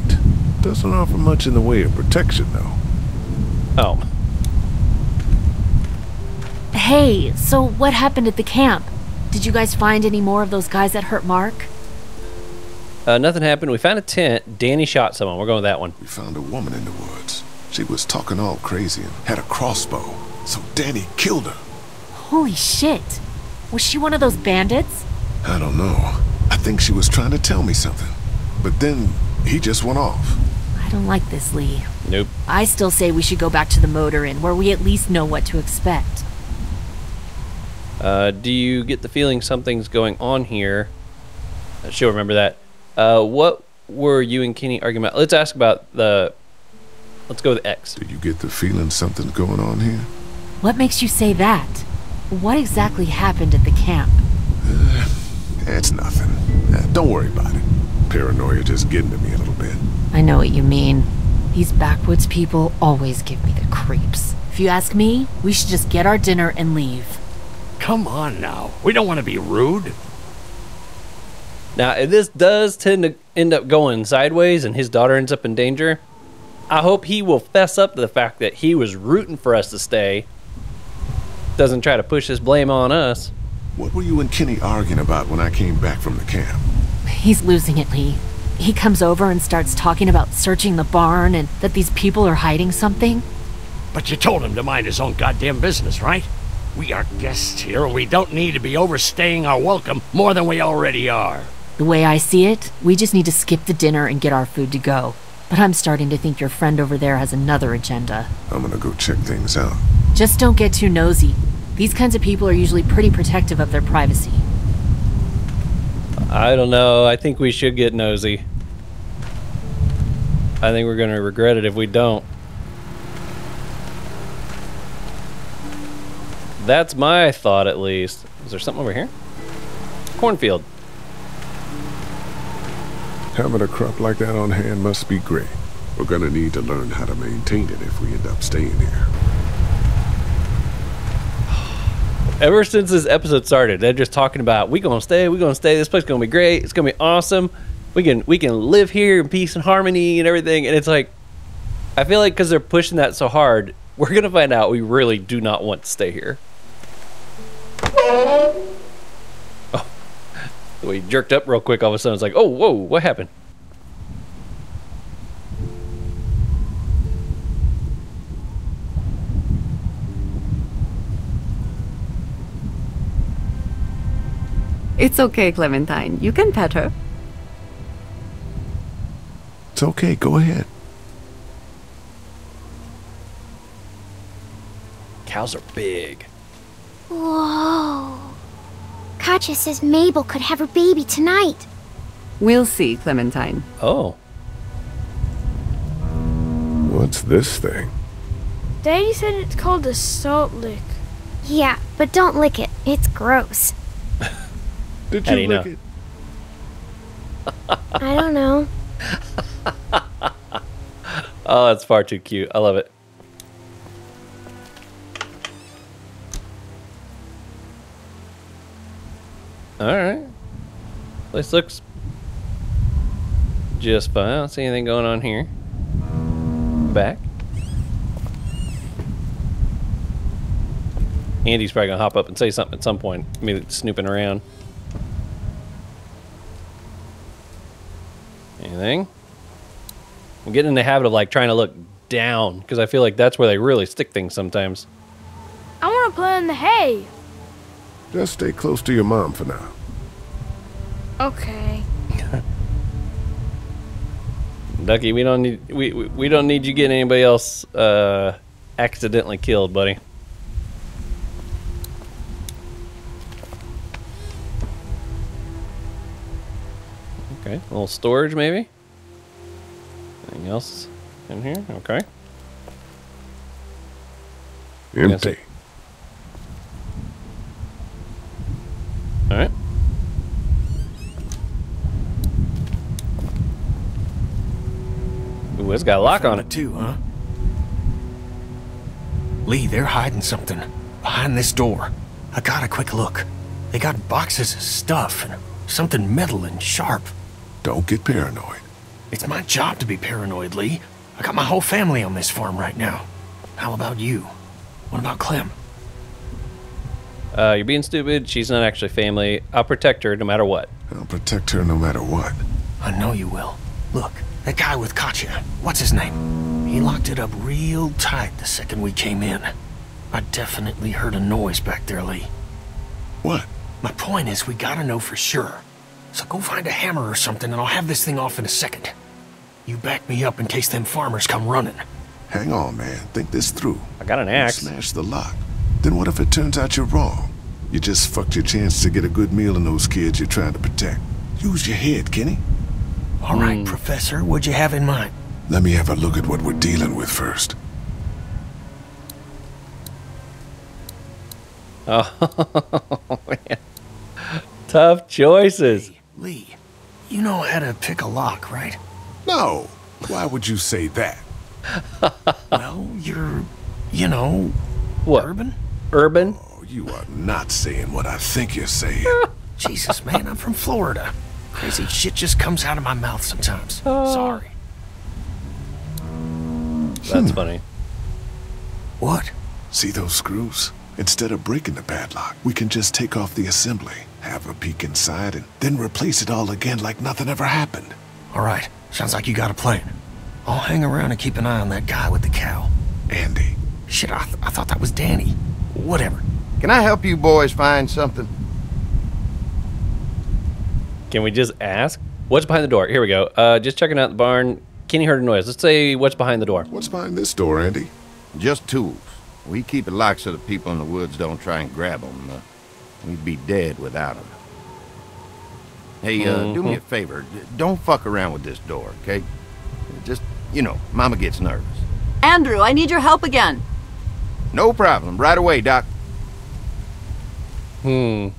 Speaker 5: Doesn't offer much in the way of protection, though.
Speaker 1: Oh.
Speaker 9: Hey, so what happened at the camp? Did you guys find any more of those guys that hurt Mark?
Speaker 1: Nothing happened. We found a tent. Danny shot someone. We're going with that one.
Speaker 5: We found a woman in the woods. She was talking all crazy and had a crossbow. So Danny killed her.
Speaker 9: Holy shit. Was she one of those bandits?
Speaker 5: I don't know. I think she was trying to tell me something. But then he just went off.
Speaker 9: I don't like this, Lee.
Speaker 1: Nope.
Speaker 9: I still say we should go back to the motor inn, where we at least know what to expect.
Speaker 1: Do you get the feeling something's going on here? She'll remember that. What were you and Kenny arguing about? Let's ask about the... Let's go with X.
Speaker 5: Do you get the feeling something's going on here?
Speaker 9: What makes you say that? What exactly happened at the camp?
Speaker 5: It's nothing. Don't worry about it. Paranoia just getting to me a little bit.
Speaker 9: I know what you mean. These backwoods people always give me the creeps. If you ask me, we should just get our dinner and leave.
Speaker 10: Come on now. We don't want to be rude.
Speaker 1: Now, if this does tend to end up going sideways and his daughter ends up in danger, I hope he will fess up to the fact that he was rooting for us to stay. Doesn't try to push this blame on us.
Speaker 5: What were you and Kenny arguing about when I came back from the camp?
Speaker 9: He's losing it, Lee. He comes over and starts talking about searching the barn and that these people are hiding something.
Speaker 10: But you told him to mind his own goddamn business, right? We are guests here, and we don't need to be overstaying our welcome more than we already are.
Speaker 9: The way I see it, we just need to skip the dinner and get our food to go. But I'm starting to think your friend over there has another agenda.
Speaker 5: I'm gonna go check things out.
Speaker 9: Just don't get too nosy. These kinds of people are usually pretty protective of their privacy.
Speaker 1: I don't know. I think we should get nosy. I think we're going to regret it if we don't. That's my thought, at least. Is there something over here? Cornfield.
Speaker 5: Having a crop like that on hand must be great. We're gonna need to learn how to maintain it if we end up staying here.
Speaker 1: Ever since this episode started, they're just talking about we're gonna stay, this place is gonna be great, it's gonna be awesome. We can live here in peace and harmony and everything. And it's like, I feel like because they're pushing that so hard, we're gonna find out we really do not want to stay here. Oh, we jerked up real quick. All of a sudden, it's like, oh, whoa, what happened?
Speaker 12: It's okay, Clementine. You can pet her.
Speaker 5: It's okay, go ahead.
Speaker 1: Cows are big.
Speaker 11: Whoa. Katja says Mabel could have her baby tonight.
Speaker 12: We'll see, Clementine.
Speaker 1: Oh.
Speaker 5: What's this thing?
Speaker 13: Daddy said it's called a salt lick.
Speaker 11: Yeah, but don't lick it. It's gross.
Speaker 5: Did
Speaker 1: How do
Speaker 5: you
Speaker 1: you
Speaker 5: lick
Speaker 1: know?
Speaker 5: it?
Speaker 11: I don't know.
Speaker 1: Oh, that's far too cute. I love it. Alright. This looks just fine. I don't see anything going on here. Back. Andy's probably gonna hop up and say something at some point. Maybe snooping around. Anything? I'm getting in the habit of like trying to look down because I feel like that's where they really stick things sometimes.
Speaker 13: I want to play in the hay.
Speaker 5: Just stay close to your mom for now.
Speaker 13: Okay.
Speaker 1: Ducky, we don't need we don't need you getting anybody else accidentally killed, buddy. Okay, a little storage maybe. Anything else in here? Okay.
Speaker 5: Empty.
Speaker 1: All right. Ooh, it's got a lock on it
Speaker 8: too, huh? Lee, they're hiding something behind this door. I got a quick look. They got boxes of stuff and something metal and sharp.
Speaker 5: Don't get paranoid.
Speaker 8: It's my job to be paranoid, Lee. I got my whole family on this farm right now. How about you? What about Clem?
Speaker 1: You're being stupid. She's not actually family. I'll protect her no matter what.
Speaker 5: I'll protect her no matter what.
Speaker 8: I know you will. Look, that guy with Katja, what's his name? He locked it up real tight the second we came in. I definitely heard a noise back there, Lee.
Speaker 5: What?
Speaker 8: My point is, we gotta know for sure. So go find a hammer or something and I'll have this thing off in a second. You back me up in case them farmers come running.
Speaker 5: Hang on, man. Think this through.
Speaker 1: I got an axe.
Speaker 5: Smash the lock. Then what if it turns out you're wrong? You just fucked your chance to get a good meal in those kids you're trying to protect. Use your head, Kenny.
Speaker 8: All right, Professor, what'd you have in mind?
Speaker 5: Let me have a look at what we're dealing with first.
Speaker 1: Oh, man. Tough choices.
Speaker 8: Hey, Lee, you know how to pick a lock, right?
Speaker 5: No. Why would you say that?
Speaker 8: Well, you're, you know,
Speaker 1: what?
Speaker 8: Urban?
Speaker 1: Urban?
Speaker 5: Oh, you are not saying what I think you're saying.
Speaker 8: Jesus, man, I'm from Florida. Crazy shit just comes out of my mouth sometimes. Sorry.
Speaker 1: That's funny.
Speaker 8: What?
Speaker 5: See those screws? Instead of breaking the padlock, we can just take off the assembly, have a peek inside, and then replace it all again like nothing ever happened.
Speaker 8: All right, sounds like you got a plan. I'll hang around and keep an eye on that guy with the cow.
Speaker 5: Andy.
Speaker 8: Shit, I thought that was Danny. Whatever.
Speaker 2: Can I help you boys find something?
Speaker 1: Can we just ask? What's behind the door? Here we go. Just checking out the barn. Kenny heard a noise. Let's say what's behind the door.
Speaker 5: What's behind this door, Andy?
Speaker 2: Just tools. We keep it locked so the people in the woods don't try and grab them. We'd be dead without them. Hey, do me a favor. Don't fuck around with this door, okay? Just, you know, Mama gets nervous.
Speaker 12: Andrew, I need your help again.
Speaker 2: No problem. Right away, Doc.
Speaker 1: So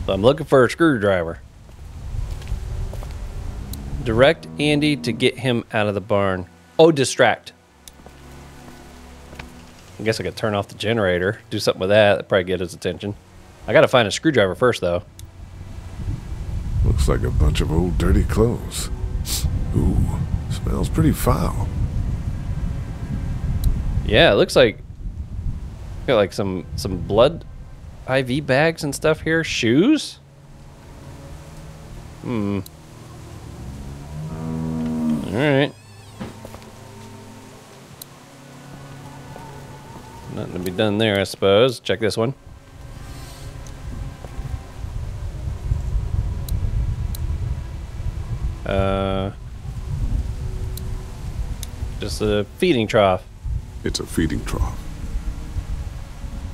Speaker 1: I'm looking for a screwdriver. Direct Andy to get him out of the barn. Oh, distract. I guess I could turn off the generator. Do something with that. That'd probably get his attention. I gotta find a screwdriver first, though.
Speaker 5: Looks like a bunch of old dirty clothes. Ooh, smells pretty foul.
Speaker 1: Yeah, it looks like got like some blood IV bags and stuff here. Shoes? Alright. Nothing to be done there, I suppose. Check this one. Just a feeding trough.
Speaker 5: It's a feeding trough.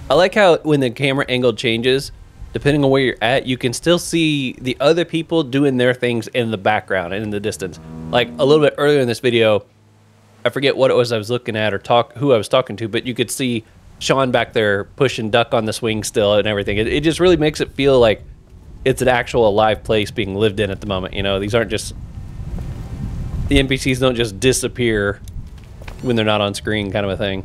Speaker 1: I like how when the camera angle changes, depending on where you're at, you can still see the other people doing their things in the background and in the distance. Like a little bit earlier in this video, I forget what it was I was looking at or who I was talking to, but you could see Sean back there pushing Duck on the swing still and everything. It just really makes it feel like it's an actual alive place being lived in at the moment. You know, these aren't just, the NPCs don't just disappear when they're not on screen kind of a thing.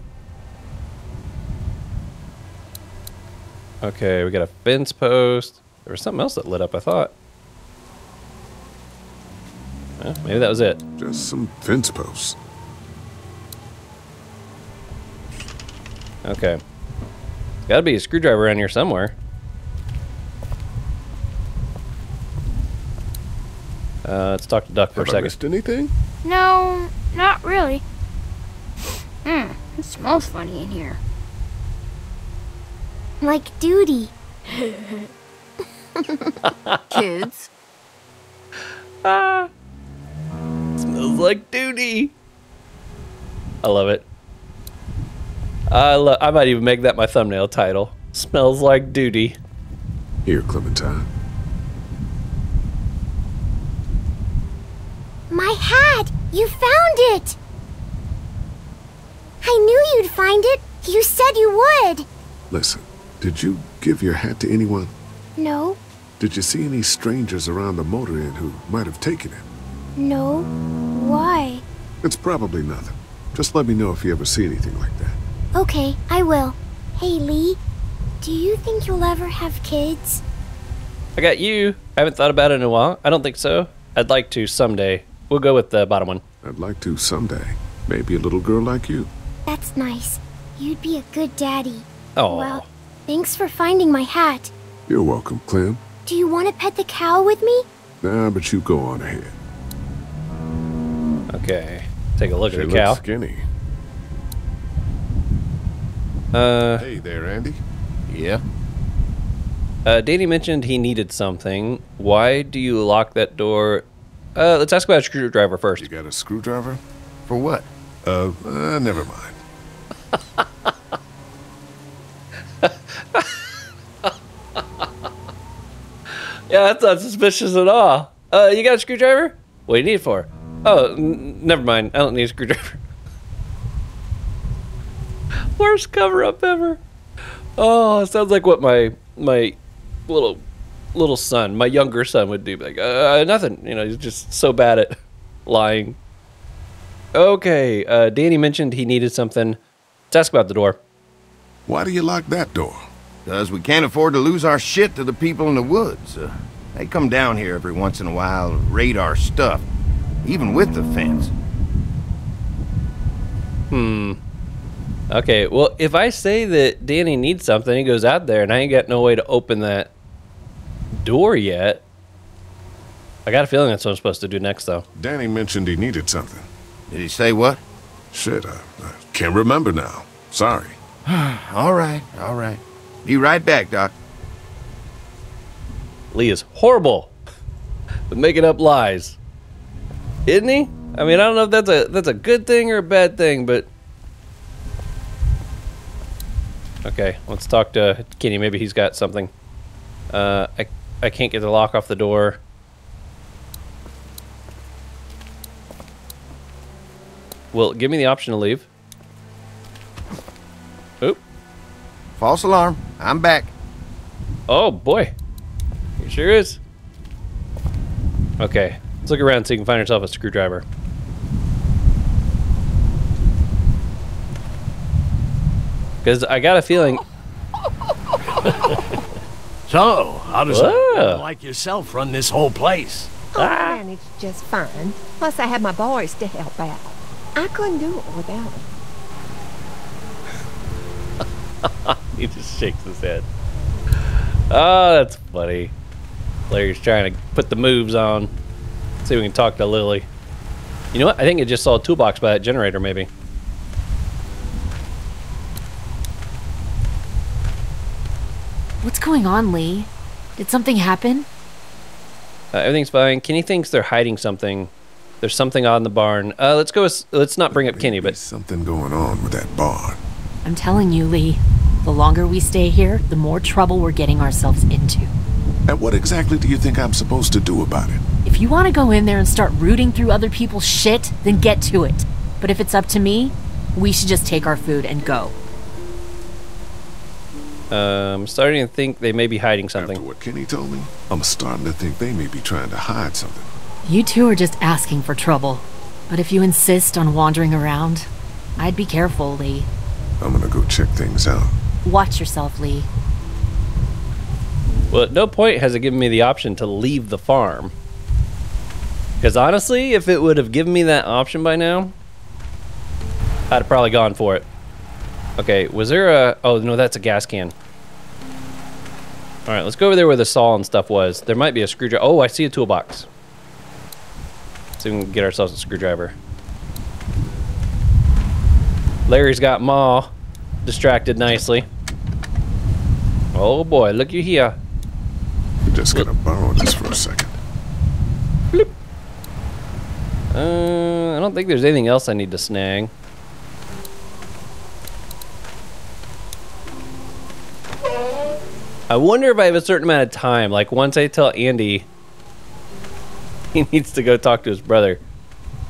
Speaker 1: Okay, we got a fence post. There was something else that lit up, I thought. Maybe that was it.
Speaker 5: Just some fence posts.
Speaker 1: Okay. Gotta be a screwdriver around here somewhere. Let's talk to Duck for a second.
Speaker 5: Missed anything?
Speaker 13: No, not really. It smells funny in here.
Speaker 11: Like duty.
Speaker 12: Kids.
Speaker 1: Smells like duty. I love it. I might even make that my thumbnail title. Smells like duty.
Speaker 5: Here, Clementine.
Speaker 11: My hat! You found it! I knew you'd find it. You said you would.
Speaker 5: Listen, did you give your hat to anyone?
Speaker 11: No.
Speaker 5: Did you see any strangers around the motor inn who might have taken it?
Speaker 11: No. Why?
Speaker 5: It's probably nothing. Just let me know if you ever see anything like that.
Speaker 11: Okay, I will. Hey, Lee. Do you think you'll ever have kids?
Speaker 1: I got you. I haven't thought about it in a while. I don't think so. I'd like to someday. We'll go with the bottom one.
Speaker 5: I'd like to someday. Maybe a little girl like you.
Speaker 11: That's nice. You'd be a good daddy.
Speaker 1: Oh.
Speaker 11: Well, thanks for finding my hat.
Speaker 5: You're welcome, Clem.
Speaker 11: Do you want to pet the cow with me?
Speaker 5: Nah, but you go on ahead.
Speaker 1: Okay. Take a look
Speaker 5: She
Speaker 1: at the cow.
Speaker 5: looks skinny. Hey there, Andy.
Speaker 2: Yeah?
Speaker 1: Danny mentioned he needed something. Why do you lock that door? Let's ask about a screwdriver first.
Speaker 5: You got a screwdriver?
Speaker 2: For what?
Speaker 5: Never mind.
Speaker 1: Yeah, that's not suspicious at all. You got a screwdriver? What do you need it for? Oh, never mind. I don't need a screwdriver. Worst cover-up ever. Oh, it sounds like what my little son, my younger son, would do. Like, nothing. You know, he's just so bad at lying. Okay, Danny mentioned he needed something. Let's ask about the door.
Speaker 5: Why do you lock that door?
Speaker 2: Because we can't afford to lose our shit to the people in the woods. They come down here every once in a while, raid our stuff, even with the fence.
Speaker 1: Okay, well, if I say that Danny needs something, he goes out there, and I ain't got no way to open that door yet. I got a feeling that's what I'm supposed to do next, though.
Speaker 5: Danny mentioned he needed something.
Speaker 2: Did he say what?
Speaker 5: Shit, I can't remember now. Sorry.
Speaker 2: All right, all right. Be right back, Doc.
Speaker 1: Lee is horrible with making up lies, isn't he? I mean, I don't know if that's a good thing or a bad thing, but okay, let's talk to Kenny. Maybe he's got something. I can't get the lock off the door. Well, give me the option to leave. Oop.
Speaker 2: False alarm. I'm back.
Speaker 1: Oh, boy. It sure is. Okay. Let's look around so you can find yourself a screwdriver. Because I got a feeling...
Speaker 10: So, how does a like yourself run this whole place?
Speaker 6: I managed just fine. Plus, I had my boys to help out. I couldn't do it without them.
Speaker 1: He just shakes his head. Oh, that's funny. Larry's trying to put the moves on. See if we can talk to Lily. You know what? I think it just saw a toolbox by that generator, maybe.
Speaker 9: What's going on, Lee? Did something happen?
Speaker 1: Everything's fine. Kenny thinks they're hiding something. There's something on the barn. Let's not bring up Kenny, but
Speaker 5: something going on with that barn.
Speaker 9: I'm telling you, Lee, the longer we stay here, the more trouble we're getting ourselves into.
Speaker 5: And what exactly do you think I'm supposed to do about it?
Speaker 9: If you want to go in there and start rooting through other people's shit, then get to it. But if it's up to me, we should just take our food and go.
Speaker 1: I'm starting to think they may be hiding something.
Speaker 5: After what Kenny told me, I'm starting to think they may be trying to hide something.
Speaker 9: You two are just asking for trouble. But if you insist on wandering around, I'd be careful, Lee.
Speaker 5: I'm gonna go check things out.
Speaker 9: Watch yourself, Lee.
Speaker 1: Well, at no point has it given me the option to leave the farm. Because honestly, if it would have given me that option by now, I'd have probably gone for it. Okay, was there a... Oh, no, that's a gas can. Alright, let's go over there where the saw and stuff was. There might be a screwdriver. Oh, I see a toolbox. So we can get ourselves a screwdriver. Larry's got Ma distracted nicely. Oh boy, look you here.
Speaker 5: I'm just gonna borrow this for a second.
Speaker 1: Bloop. I don't think there's anything else I need to snag. I wonder if I have a certain amount of time. Like once I tell Andy he needs to go talk to his brother.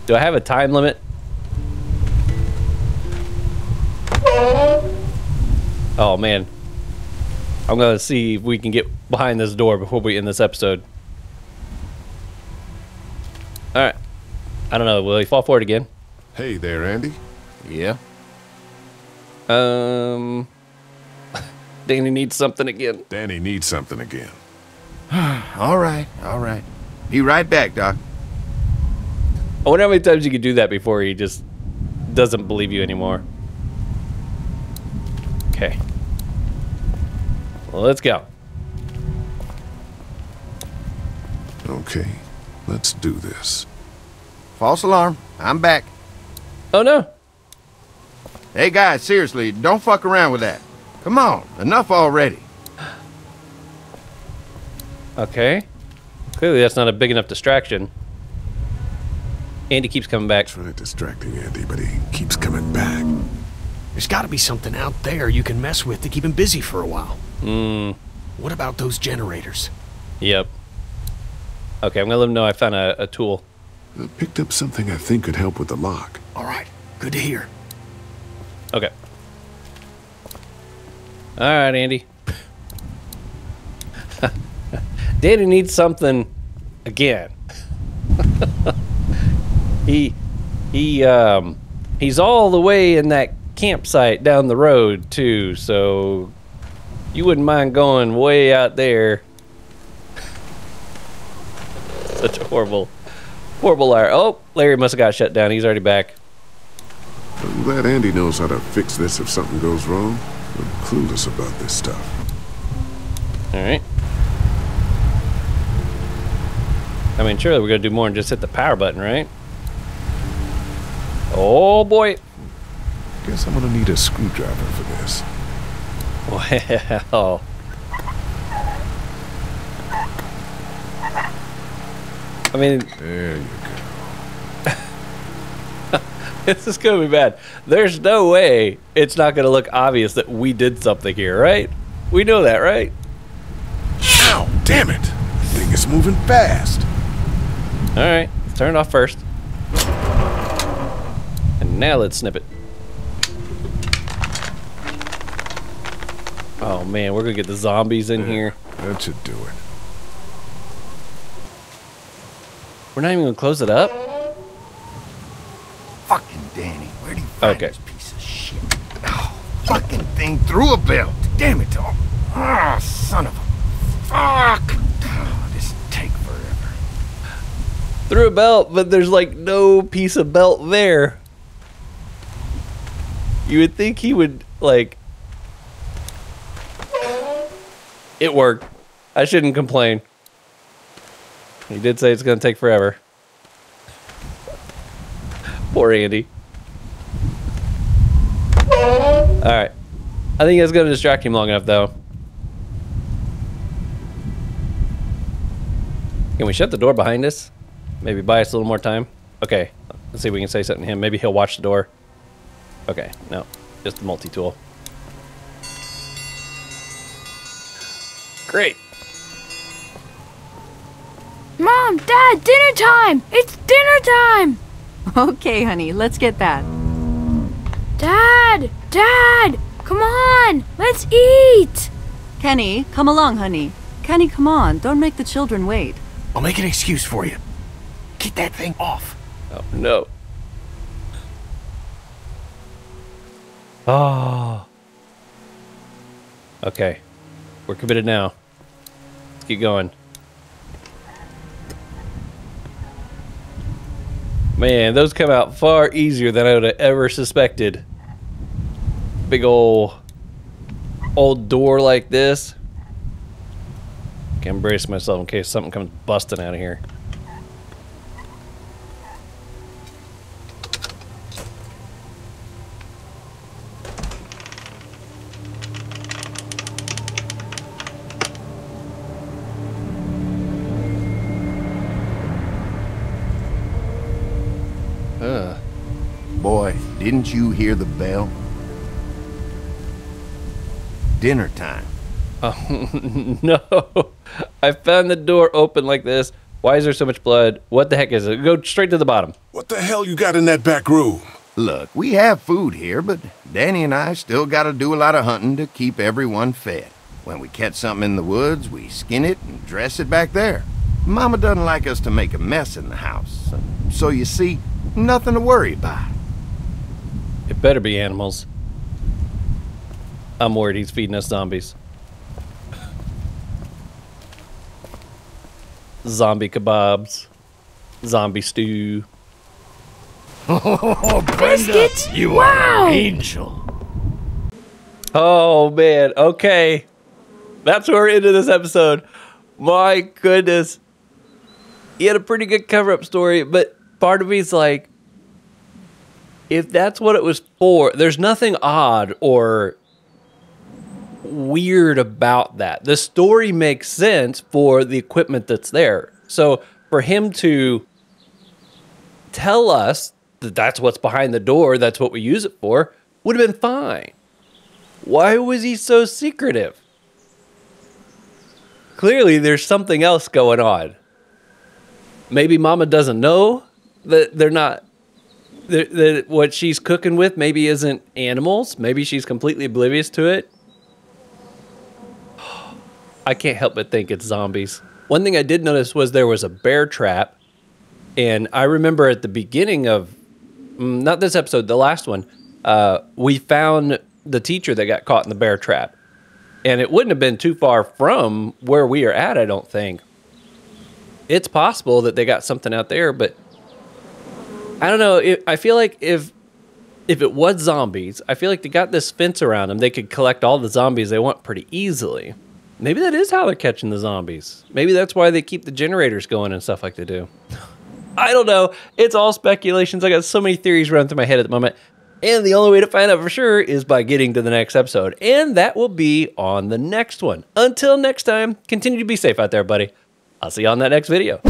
Speaker 1: Do I have a time limit? Oh man. I'm gonna see if we can get behind this door before we end this episode. Alright. I don't know, will he fall for it again?
Speaker 5: Hey there, Andy.
Speaker 2: Yeah?
Speaker 1: Danny needs something again.
Speaker 5: Danny needs something again.
Speaker 2: All right, all right. Be right back, Doc.
Speaker 1: I wonder how many times you could do that before he just doesn't believe you anymore. Okay. Well, let's go.
Speaker 5: Okay, let's do this.
Speaker 2: False alarm. I'm back.
Speaker 1: Oh, no.
Speaker 2: Hey, guys, seriously, don't fuck around with that. Come on, enough already.
Speaker 1: Okay. Clearly that's not a big enough distraction. Andy keeps coming back.
Speaker 5: Tried distracting Andy, but he keeps coming back.
Speaker 8: There's got to be something out there you can mess with to keep him busy for a while. What about those generators?
Speaker 1: Yep. Okay, I'm gonna let him know I found a tool.
Speaker 5: I picked up something I think could help with the lock.
Speaker 8: All right, good to hear.
Speaker 1: Okay. All right, Andy. Danny needs something again. He's all the way in that campsite down the road too, so you wouldn't mind going way out there. Such a horrible liar. Oh, Larry must have got shut down. He's already back.
Speaker 5: I'm glad Andy knows how to fix this if something goes wrong. I'm clueless about this stuff.
Speaker 1: All right. I mean, surely we're gonna do more than just hit the power button, right? Oh boy.
Speaker 5: Guess I'm gonna need a screwdriver for this.
Speaker 1: Well. I mean,
Speaker 5: there you go.
Speaker 1: This is gonna be bad. There's no way it's not gonna look obvious that we did something here, right? We know that, right?
Speaker 5: Ow, damn it! The thing is moving fast.
Speaker 1: All right, let's turn it off first. And now let's snip it. Oh man, we're gonna get the zombies in here.
Speaker 5: That should do it.
Speaker 1: We're not even gonna close it up?
Speaker 2: Fucking Danny, where'd he find
Speaker 1: Okay.
Speaker 2: this piece of shit? Oh, fucking thing through a belt. Damn it, dog. Ah, son of a... Fuck! Oh, this take forever.
Speaker 1: Through a belt, but there's like no piece of belt there. You would think he would, like... It worked. I shouldn't complain. He did say it's gonna take forever. Poor Andy. Alright. I think that's gonna distract him long enough, though. Can we shut the door behind us? Maybe buy us a little more time? Okay, let's see if we can say something to him. Maybe he'll watch the door. Okay, no, just a multi-tool. Great.
Speaker 13: Mom, Dad, dinner time! It's dinner time!
Speaker 12: Okay, honey, let's get that.
Speaker 13: Dad! Dad! Come on! Let's eat!
Speaker 12: Kenny, come along, honey. Kenny, come on. Don't make the children wait.
Speaker 8: I'll make an excuse for you. Get that thing off.
Speaker 1: Oh, no. Oh. Okay. We're committed now. Let's keep going. Man, those come out far easier than I would have ever suspected. Big old door like this. Can brace myself in case something comes busting out of here.
Speaker 2: Boy, didn't you hear the bell? Dinner time.
Speaker 1: Oh, no. I found the door open like this. Why is there so much blood? What the heck is it? Go straight to the bottom.
Speaker 5: What the hell you got in that back room?
Speaker 2: Look, we have food here, but Danny and I still gotta do a lot of hunting to keep everyone fed. When we catch something in the woods, we skin it and dress it back there. Mama doesn't like us to make a mess in the house. So you see, nothing to worry about.
Speaker 1: It better be animals. I'm worried he's feeding us zombies. Zombie kebabs. Zombie stew.
Speaker 10: Oh, Brenda,
Speaker 13: Biscuits?
Speaker 10: you
Speaker 13: Wow.
Speaker 10: are an angel.
Speaker 1: Oh, man. Okay. That's where we're into this episode. My goodness. He had a pretty good cover-up story, but part of me's like, if that's what it was for, there's nothing odd or weird about that. The story makes sense for the equipment that's there. So for him to tell us that that's what's behind the door, that's what we use it for, would have been fine. Why was he so secretive? Clearly there's something else going on. Maybe Mama doesn't know that they're not, that what she's cooking with maybe isn't animals. Maybe she's completely oblivious to it. I can't help but think it's zombies. One thing I did notice was there was a bear trap. And I remember at the beginning of, not this episode, the last one, we found the teacher that got caught in the bear trap. And it wouldn't have been too far from where we are at, I don't think. It's possible that they got something out there, but I don't know. I feel like if it was zombies, I feel like they got this fence around them. They could collect all the zombies they want pretty easily. Maybe that is how they're catching the zombies. Maybe that's why they keep the generators going and stuff like they do. I don't know. It's all speculations. I got so many theories running through my head at the moment. And the only way to find out for sure is by getting to the next episode. And that will be on the next one. Until next time, continue to be safe out there, buddy. I'll see you on that next video.